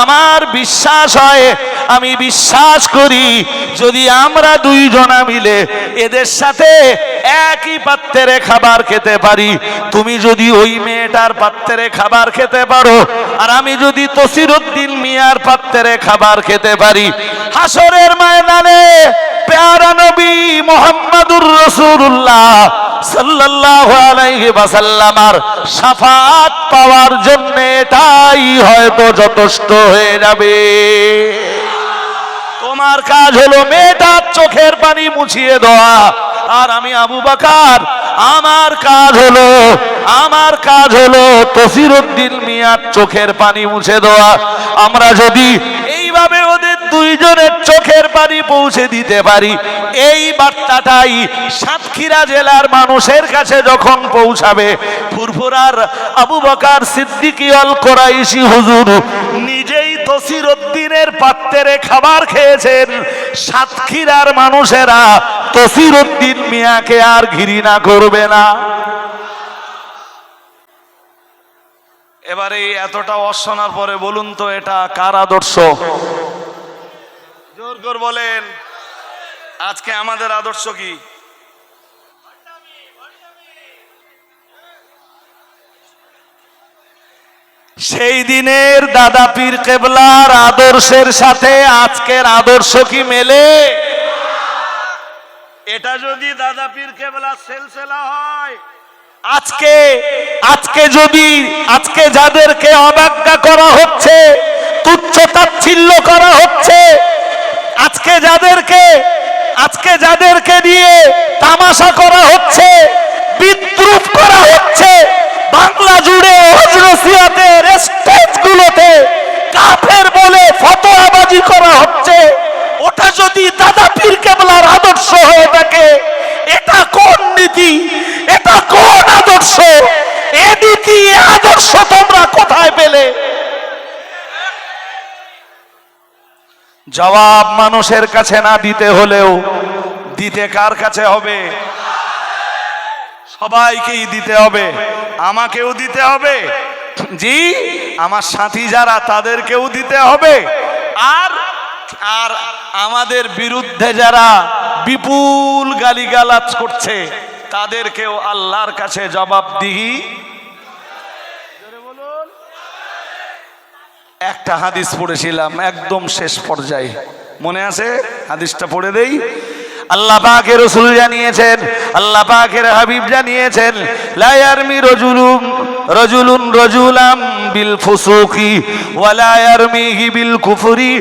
আমার বিশ্বাস হয়, আমি বিশ্বাস করি যদি আমরা দুইজনা মিলে এদের সাথে একই পাত্রে খাবার খেতে পারি, তুমি যদি ওই মেয়েটার পাত্রে খাবার খেতে পারো আর আমি যদি তসিরউদ্দিন মিয়ার পাত্রে খাবার খেতে পারি, হাসরের ময়দানে প্যারা নবী মুহাম্মদুর রাসূলুল্লাহ সাল্লাল্লাহু আলাইহি ওয়াসাল্লামের শাফাআত পাওয়ার জন্য এটাই হয়তো যথেষ্ট হয়ে যাবে। তোমার কাজ হলো মেয়েটার চোখের পানি মুছিয়ে দেওয়া, আর আমি আবু বকর আমার কাজ হলো তসিরউদ্দিন মিয়ার চোখের পানি মুছে দেওয়া। আমরা যদি এইভাবে ওদের দুইজনের চোখের পানি পৌঁছে দিতে পারি, এই বার্তাটাই সাতক্ষীরা জেলার মানুষের কাছে যখন পৌঁছাবে, ফুরফুরার আবু বকর সিদ্দিক আল কুরাইশি হুজুর নিজেই তসিরউদ্দিনের পাত্রে খাবার খেয়েছেন, সাতক্ষীরার মানুষেরা তসিরউদ্দিন মিয়াকে আর ঘৃণা করবে না। এবারে এতটা অশোনার পরে বলুন তো এটা কার আদর্শ? জোর করে বলেন আজকে আমাদের আদর্শ কি? সেই দিনের দাদা পীর কেবলার আদর্শের সাথে আজকের আদর্শ কি মেলে? এটা যদি দাদা পীর কেবলার সিলসিলা হয়, আজকে যাদেরকে অবজ্ঞা করা হচ্ছে, তুচ্ছ তাচ্ছিল্য করা হচ্ছে, আজকে যাদেরকে দিয়ে তামাশা করা হচ্ছে, বিদ্রুপ করা হচ্ছে, বাংলা জুড়ে হজরসিয়াতের স্টেজগুলোতে কাফের বলে ফতোয়াবাজি করা হচ্ছে, ওটা যদি দাদা পীর কেবলার আদর্শ হয়ে থাকে, এটা কোন নীতি? এটা কোন আদর্শ? এ নীতি এ আদর্শ তোমরা কোথায় পেলে? জবাব মানুষের কাছে না দিতে হলেও দিতে কার কাছে হবে? সবাইকেই দিতে হবে, আমাকেও দিতে হবে, জি আমার সাথী যারা তাদেরকেও দিতে হবে, আর আমাদের বিরুদ্ধে যারা বিপুল গালিগালাজ করছে তাদেরকেও আল্লাহর কাছে জবাবদিহি। একটা হাদিস পড়েছিলাম একদম শেষ পর্যায়ে, মনে আছে? হাদিসটা পড়ে দেই। আল্লাহ পাকের রাসূল জানিয়েছেন, আল্লাহ পাকের হাবিব জানিয়েছেন, লা ইয়ারমি রাজুলুন রাজুলাম বিল ফুসুকি ওয়া লা ইয়ারমিহি বিল কুফরি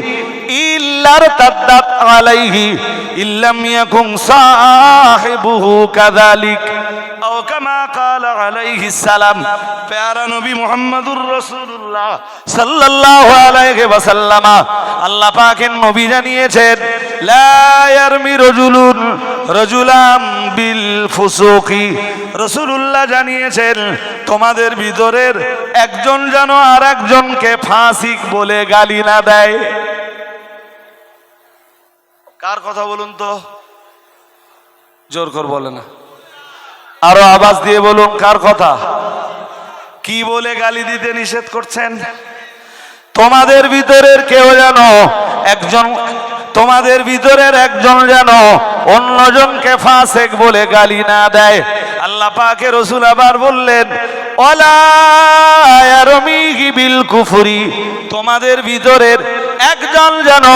ইল্লা তাদ্দাত আলাইহি ইল্লাম ইয়াকুন সাহিবুহু কাযালিক আও কামা ক্বালা আলাইহিস সালাম। প্যারা নবী মুহাম্মদুর রাসূলুল্লাহ সাল্লাল্লাহু আলাইহি ওয়াসাল্লাম আল্লাহ পাকের নবী জানিয়েছেন, লা ইয়ারমি রাজুলাম বিল ফুসুকি, রাসূলুল্লাহ জানিয়েছেন তোমাদের ভিতরের একজন যেন আর একজনকে ফাসিক বলে গালি না দেয়। কার কথা বলুন তো? জোর করে বলে না, আরো আওয়াজ দিয়ে বলুন কার কথা? কি বলে গালি দিতে নিষেধ করছেন? তোমাদের ভিতরের কেউ যেন তোমাদের ভিতরের একজন যেন অন্যজনকে ফাসিক বলে গালি না দেয়। আল্লাহ পাকের রাসূল আবার বললেন, ওয়ালা ইয়ারমিহি বিল কুফরি, তোমাদের ভিতরের একজন যেন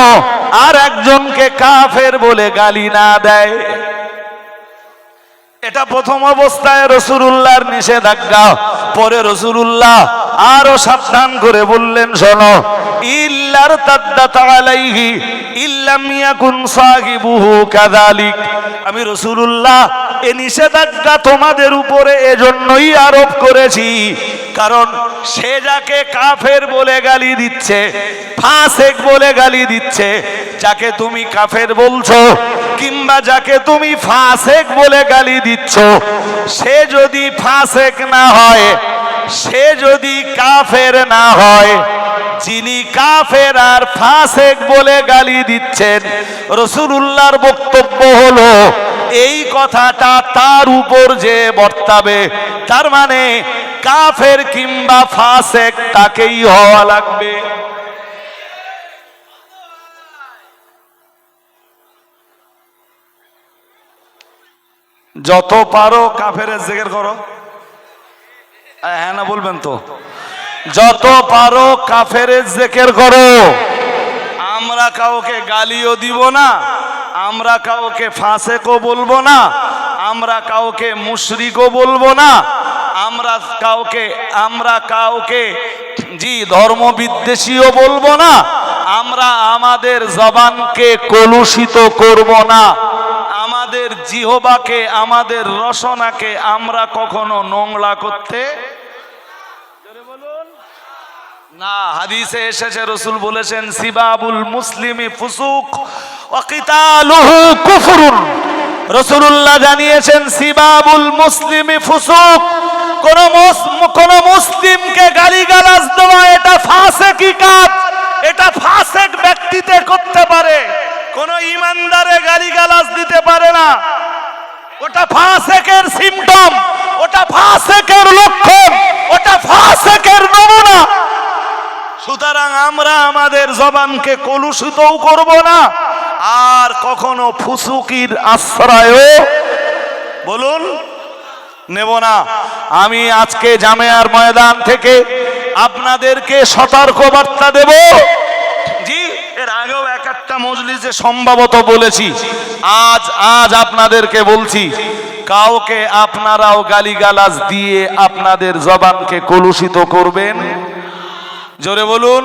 আর একজনকে কাফের বলে গালি না দেয়। এটা প্রথম অবস্থায় রাসূলুল্লাহর নিষেধাজ্ঞা। পরে রাসূলুল্লাহ আরো সাবধান করে বললেন, শোনো, ইল্লার তাদ্দাত আলাইহি ইল্লাম ইয়াকুন সাহিবুহু কাযালিক। আমি রাসূলুল্লাহ এই নিষেধাজ্ঞা তোমাদের উপরে এজন্যই আরোপ করেছি, কারণ সে যাকে কাফের বলে গালি দিচ্ছে, ফাসিক বলে গালি দিচ্ছে, যাকে তুমি কাফের বলছো কিংবা যাকে তুমি ফাসিক বলে গালি দিচ্ছ, সে যদি ফাসিক না হয়, সে যদি কাফের না হয়, যিনি কাফের আর ফাসিক বলে গালি দিচ্ছেন, রাসূলুল্লাহর বক্তব্য হলো এই কথাটা তার উপর যে বর্তাবে, তার মানে কাফের কিংবা ফাসিক তাকেই হওয়া লাগবে। যত পারো কাফেরের জিকির করো। হ্যাঁ না বলবেন তো? যত পারো কাফেরের জিকির করো। আমরা কাউকে গালিও দিব না, আমরা কাউকে ফাসিকও বলবো না, আমরা কাউকে মুশরিকও বলবো না, আমরা কাউকে জি ধর্মবিদ্বেষীও বলবো না, আমরা আমাদের জবানকে কলুষিত করব না, আমাদের জিহ্বাকে, আমাদের রসনাকে আমরা কখনো নোংরা করতে না। হাদিসে এসেছে, রাসূল বলেছেন, সিবাবুল মুসলিমি ফুসুক ওয়া কিতালুহু কুফরুন। রাসূলুল্লাহ জানিয়েছেন, সিবাবুল মুসলিমি ফুসুক, কোন মুসলিমকে গালিগালাজ দেওয়া এটা ফাসিকি কাজ, এটা ফাসিক ব্যক্তিতে করতে পারে, কোন ইমানদারে গালিগালাজ দিতে পারে না। ওটা ফাসিকের সিম্পটম, ওটা ফাসিকের লক্ষণ, ওটা ফাসিকের নমুনা। সুতরাং আমরা আমাদের জবানকে কলুষিতও করব না, আর কখনো ফুসুকির আশ্রয়ও বলুন নেব না। আমি আজকে জামিয়ার ময়দান থেকে আপনাদেরকে সতর্ক বার্তা দেব। জি, এর আগেও এক একটা মজলিসে সম্ভবত বলেছি, আজ আপনাদেরকে বলছি, কাউকে আপনারাও গালিগালাজ দিয়ে আপনাদের জবানকে কলুষিত করবেন। জোরে বলুন।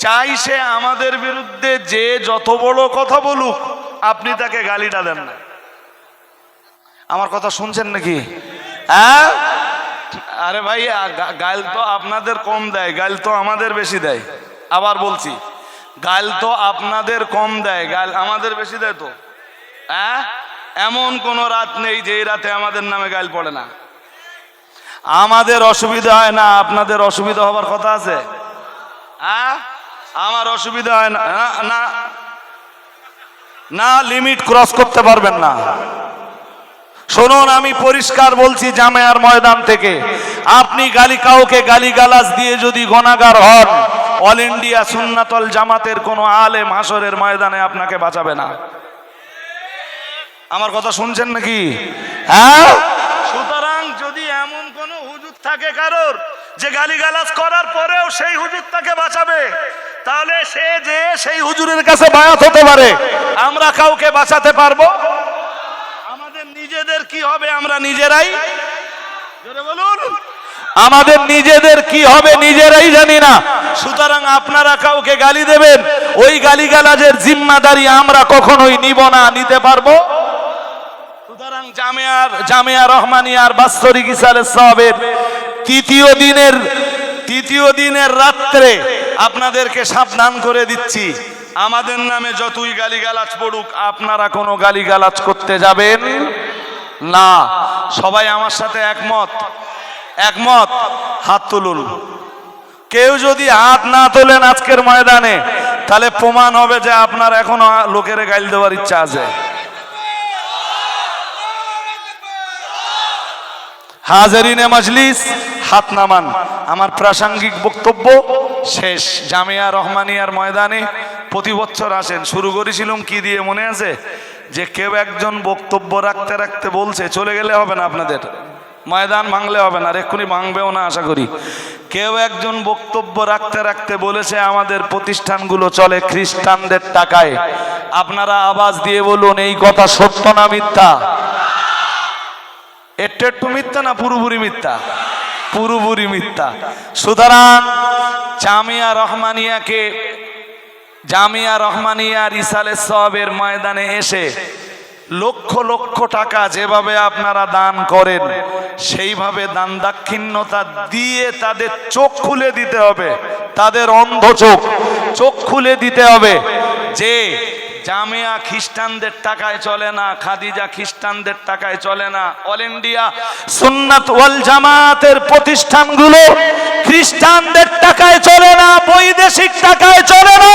চাই সে আমাদের বিরুদ্ধে যে যত বড় কথা বলুক, আপনি তাকে গালিটা দেন না। আমার কথা শুনছেন নাকি? হ্যাঁ, আরে ভাই, গাল তো আপনাদের কম দেয়, গাল তো আমাদের বেশি দেয়। আবার বলছি, গাল তো আপনাদের কম দেয়, গাল আমাদের বেশি দেয়। তো হ্যাঁ, এমন কোন রাত নেই যে রাতে আমাদের নামে গাল পড়ে না। আমাদের অসুবিধা হয় না, আপনাদের অসুবিধা হবার কথা আছে? হ্যাঁ, আমার অসুবিধা হয় না। না না, লিমিট ক্রস করতে পারবেন না। শুনুন, আমি পরিষ্কার বলছি জামিয়ার ময়দান থেকে, আপনি কাউকে গালিগালাজ দিয়ে যদি গুনাহগার হন, অল ইন্ডিয়া সুন্নাতুল জামাতের কোন আলেম হাসরের ময়দানে আপনাকে বাঁচাবে না। আমার কথা শুনছেন নাকি? হ্যাঁ, সুতরাং যদি এমন কোন হুজুর থাকে কারোর যে গালিগালাজ করার পরেও সেই হুজুর তাকে বাঁচাবে, তাহলে সে যে সেই হুজুরের কাছে বায়াত হতে পারে, আমরা কাউকে বাঁচাতে পারবো? আমাদের নিজেদের কি হবে আমরা নিজেরাই, জোরে বলুন, আমাদের নিজেদের কি হবে নিজেরাই জানি না। সুতরাং আপনারা কাউকে গালি দেবেন, ওই গালিগালাজের জিম্মাদারি আমরা কখনোই নিব না, নিতে পারবো? সুতরাং জামিয়া রহমানিয়ার বাৎসরিক ইসালে সাহাবের তৃতীয় দিনের রাত্রে আপনাদেরকে সাবধান করে দিচ্ছি, আমাদের নামে যতই গালিগালাজ পড়ুক, আপনারা কোনো গালিগালাজ করতে যাবেন না। সবাই আমার সাথে একমত? হাত তুলুন। কেউ যদি হাত না তোলেন আজকের ময়দানে, তাহলে প্রমাণ হবে যে আপনার এখনো লোকের গাইল দেওয়ার ইচ্ছা আছে। হাজারিনে মজলিস, হাত নামান। আমার প্রাসঙ্গিক বক্তব্য শেষ। জামিয়া রহমানিয়ার ময়দানে প্রতি বছর আসেন। শুরু করেছিলাম কি দিয়ে মনে আছে? যে কেউ একজন বক্তব্য রাখতে রাখতে বলছে, চলে গেলে হবে না, আপনাদের ময়দান ভাঙলে হবে না, আর এক্ষুনি ভাঙবেও না আশা করি। কেউ একজন বক্তব্য রাখতে রাখতে বলেছে আমাদের প্রতিষ্ঠানগুলো চলে খ্রিস্টানদের টাকায়। আপনারা আওয়াজ দিয়ে বলুন, এই কথা সত্য না মিথ্যা? একটু মিথ্যা না পুরোপুরি মিথ্যা? পুরোপুরি মিথ্যা। সুতরাং জামিয়া রহমানিয়া রিসালে সাহাবের ময়দানে এসে লক্ষ লক্ষ টাকা যেভাবে আপনারা দান করেন, সেইভাবে দান দাক্ষিণ্যতা দিয়ে তাদের চোখ খুলে দিতে হবে, তাদের অন্ধ চোখ খুলে দিতে হবে যে জামিয়া খ্রিস্টানদের টাকায় চলে না, খাদিজা খ্রিস্টানদের টাকায় চলে না, অল ইন্ডিয়া সুন্নাত ওয়াল জামাতের প্রতিষ্ঠানগুলো খ্রিস্টানদের টাকায় চলে না, বৈদেশিক টাকায় চলে না।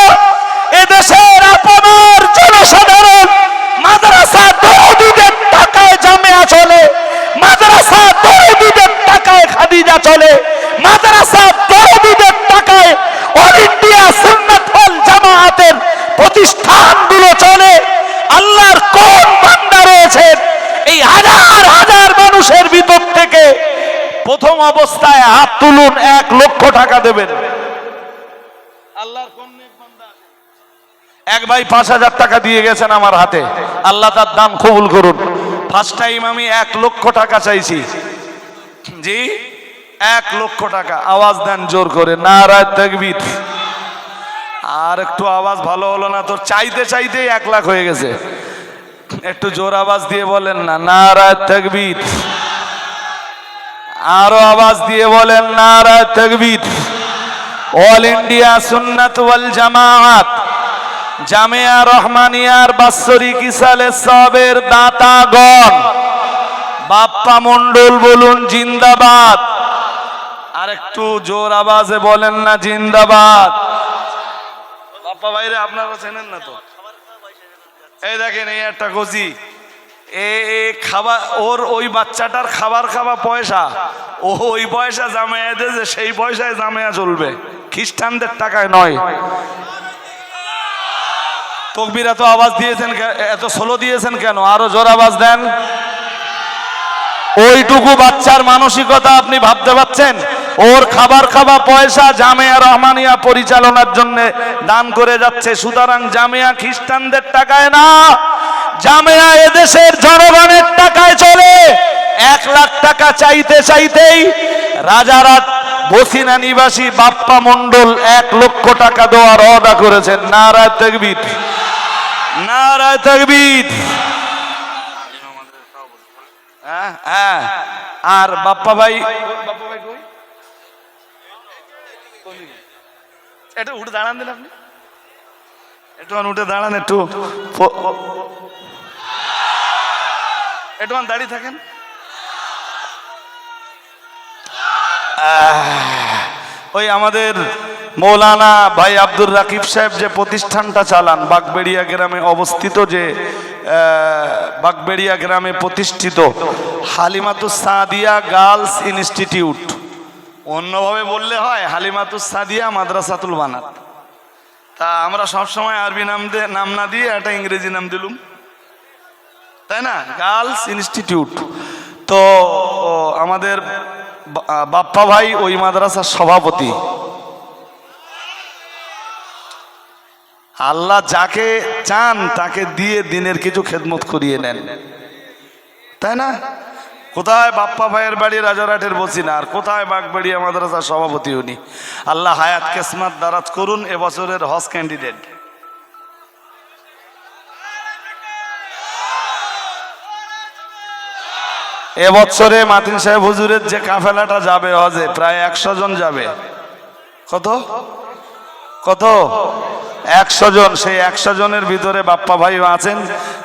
এদেশের আপনার জনসাধারণ মাদ্রাসা দরদিদের টাকায় জামিয়া চলে, মাদ্রাসা দরদিদের টাকায় খাদিজা চলে, মাদ্রাসা দরদিদের টাকায় অল ইন্ডিয়া সুন্নাত ওয়াল জামাতের প্রতিষ্ঠানগুলো চলে। আল্লাহর কোন বান্দা রয়েছে এই হাজার হাজার মানুষের ভিতর থেকে প্রথম অবস্থায় হাত তুলুন, 1 লক্ষ টাকা দেবেন। আল্লাহর কোন নেক বান্দা? এক ভাই 5000 টাকা দিয়ে গেছেন আমার হাতে, আল্লাহ তার দান কবুল করুন। ফার্স্ট টাইম আমি 1 লক্ষ টাকা চাইছি। জি, 1 লক্ষ টাকা। আওয়াজ দেন জোর করে, নারায়ে তাকবীর। আর একটু আওয়াজ ভালো হলো না তো? চাইতে চাইতেই 1 লাখ হয়ে গেছে। একটু জোর আওয়াজ দিয়ে বলেন না, নারায়ে তাকবীর। আরো আওয়াজ দিয়ে বলেন, নারায়ে তাকবীর। অল ইন্ডিয়া সুন্নাত ওয়াল জামাত জামিয়া রহমানিয়ার বাৎসরিক ইসালে সাহাবের দাতাগণ, বাপ্পা মন্ডল বলুন জিন্দাবাদ। আর একটু জোর আওয়াজে বলেন না জিন্দাবাদ। বাপ্পা ভাইরে আপনারা চেনেন না তো? এই দেখেন, এই একটা গজি, খাবার, ওর ওই বাচ্চাটার খাবার খাওয়া পয়সা, ওই পয়সা জামিয়া দিয়েছে, সেই পয়সায় জামিয়া চলবে, খ্রিস্টানদের টাকায় নয়। তকবীর এত আওয়াজ দিয়েছেন, এত স্লো দিয়েছেন কেন? আরো জোর আওয়াজ দেন। ওইটুকু বাচ্চার মানসিকতা আপনি ভাবতে পারছেন? ওর খাবার পয়সা জামিয়া রহমানিয়া পরিচালনার জন্য দান করে যাচ্ছে। সুতরাং জামিয়া খ্রিস্টানদের টাকায় না, জামিয়া এদেশের জনগণের টাকায় চলে। 1 লাখ টাকা চাইতেই রাজারহাট বসিনা নিবাসী বাপ্পা মণ্ডল 1 লক্ষ টাকা দেওয়ার ওয়াদা করেছেন। নারায়ে তাকবীর, নারায়ে তাকবীর। হ্যাঁ, আর বাপ্পা ভাই একটু উঠে দাঁড়ান দিন, আপনি একটু উঠে দাঁড়ান, একটু দাঁড়িয়ে থাকেন। ওই আমাদের মৌলানা ভাই আব্দুর রাকিব সাহেব যে প্রতিষ্ঠানটা চালান বাগবেড়িয়া গ্রামে অবস্থিত, যে বাগবেড়িয়া গ্রামে প্রতিষ্ঠিত হালিমাতুস সাদিয়া গার্লস ইনস্টিটিউট, অন্যভাবে বললে হয় হালিমাতুস সাদিয়া মাদ্রাসাতুল বানাত। তা আমরা সবসময় আরবি নাম না দিয়ে একটা ইংরেজি নাম দিলুম, তাই না? Girls institute. তো আমাদের বাপ্পা ভাই ওই মাদ্রাসার সভাপতি। আল্লাহ যাকে চান তাকে দিয়ে দিনের কিছু খেদমত করিয়ে নেন, তাই না? কোথায় বাপ্পা ভাইয়ের বাড়ি রাজারহাটের বসিনা, আর কোথায় বাগবাড়িয়া মাদ্রাসার সভাপতি উনি। আল্লাহ হায়াত কিসমত দারাজ করুন। এবছরের হজ ক্যান্ডিডেট। এবছরে মাতিন সাহেব হুজুরের যে কাফেলাটা যাবে হজে, প্রায় 100 জন যাবে। কত 100 জন। সেই 100 জনের ভিতরে বাপ্পা ভাইও আছেন।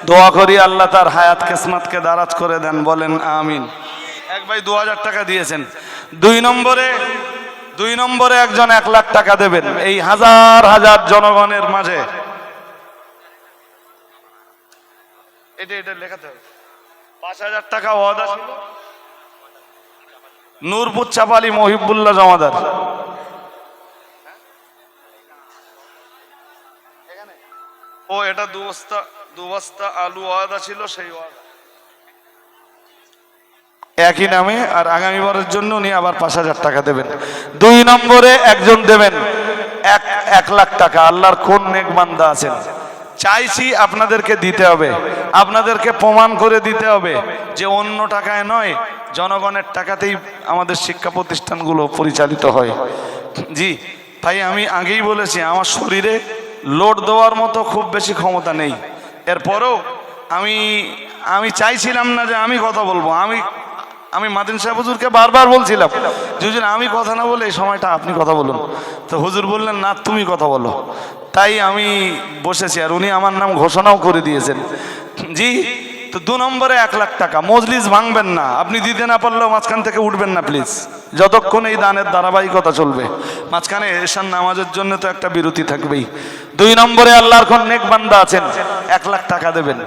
দোয়া করি আল্লাহ তার হায়াত কিসমতকে দারাজ করে দেন, বলেন আমিন। এক ভাই 2000 টাকা দিয়েছেন। 2 নম্বরে একজন 1 লাখ টাকা দেবেন। এই হাজার জনগণের মাঝে এটা লেখাতে হবে। 5000 টাকা ওয়াদা ছিল নূরপুর চাপালি মহিবুল্লাহ জমাদার। ও এটা 2 বস্তা আলু ওয়াদা ছিল, সেই ওয়াদা একই নামে। আর আগামীবারের জন্য উনি আবার 5000 টাকা দেবেন। 2 নম্বরে একজন দেবেন 1 লাখ টাকা। আল্লাহর কোন নেক বান্দা আছেন, চাইছি আপনাদেরকে দিতে হবে, আপনাদেরকে প্রমাণ করে দিতে হবে যে অন্য টাকায় নয়, জনগণের টাকাতেই আমাদের শিক্ষা প্রতিষ্ঠানগুলো পরিচালিত হয়। জি ভাই, আমি আগেই বলেছি আমার শরীরে লোড দেওয়ার মতো খুব বেশি ক্ষমতা নেই। এরপরেও আমি চাইছিলাম না যে আমি কথা বলবো। আমি মাতিন সাহেব হুজুরকে বারবার বলছিলাম যে হুজুর আমি কথা না বলে এই সময়টা আপনি কথা বলুন। তো হুজুর বললেন না, তুমি কথা বলো। তাই আমি বসেছি, আর উনি আমার নাম ঘোষণাও করে দিয়েছেন। জি, তো 2 নম্বরে 1 লাখ টাকা। মজলিস ভাঙবেন না, আপনি দিতে না পারলেও মাঝখান থেকে উঠবেন না প্লিজ, যতক্ষণ এই দানের ধারাবাহিকতা চলবে। মাঝখানে এশার নামাজের জন্য তো একটা বিরতি থাকবেই। 2 নম্বরে আল্লাহর কোন নেক বান্দা আছেন 1 লাখ টাকা দেবেন।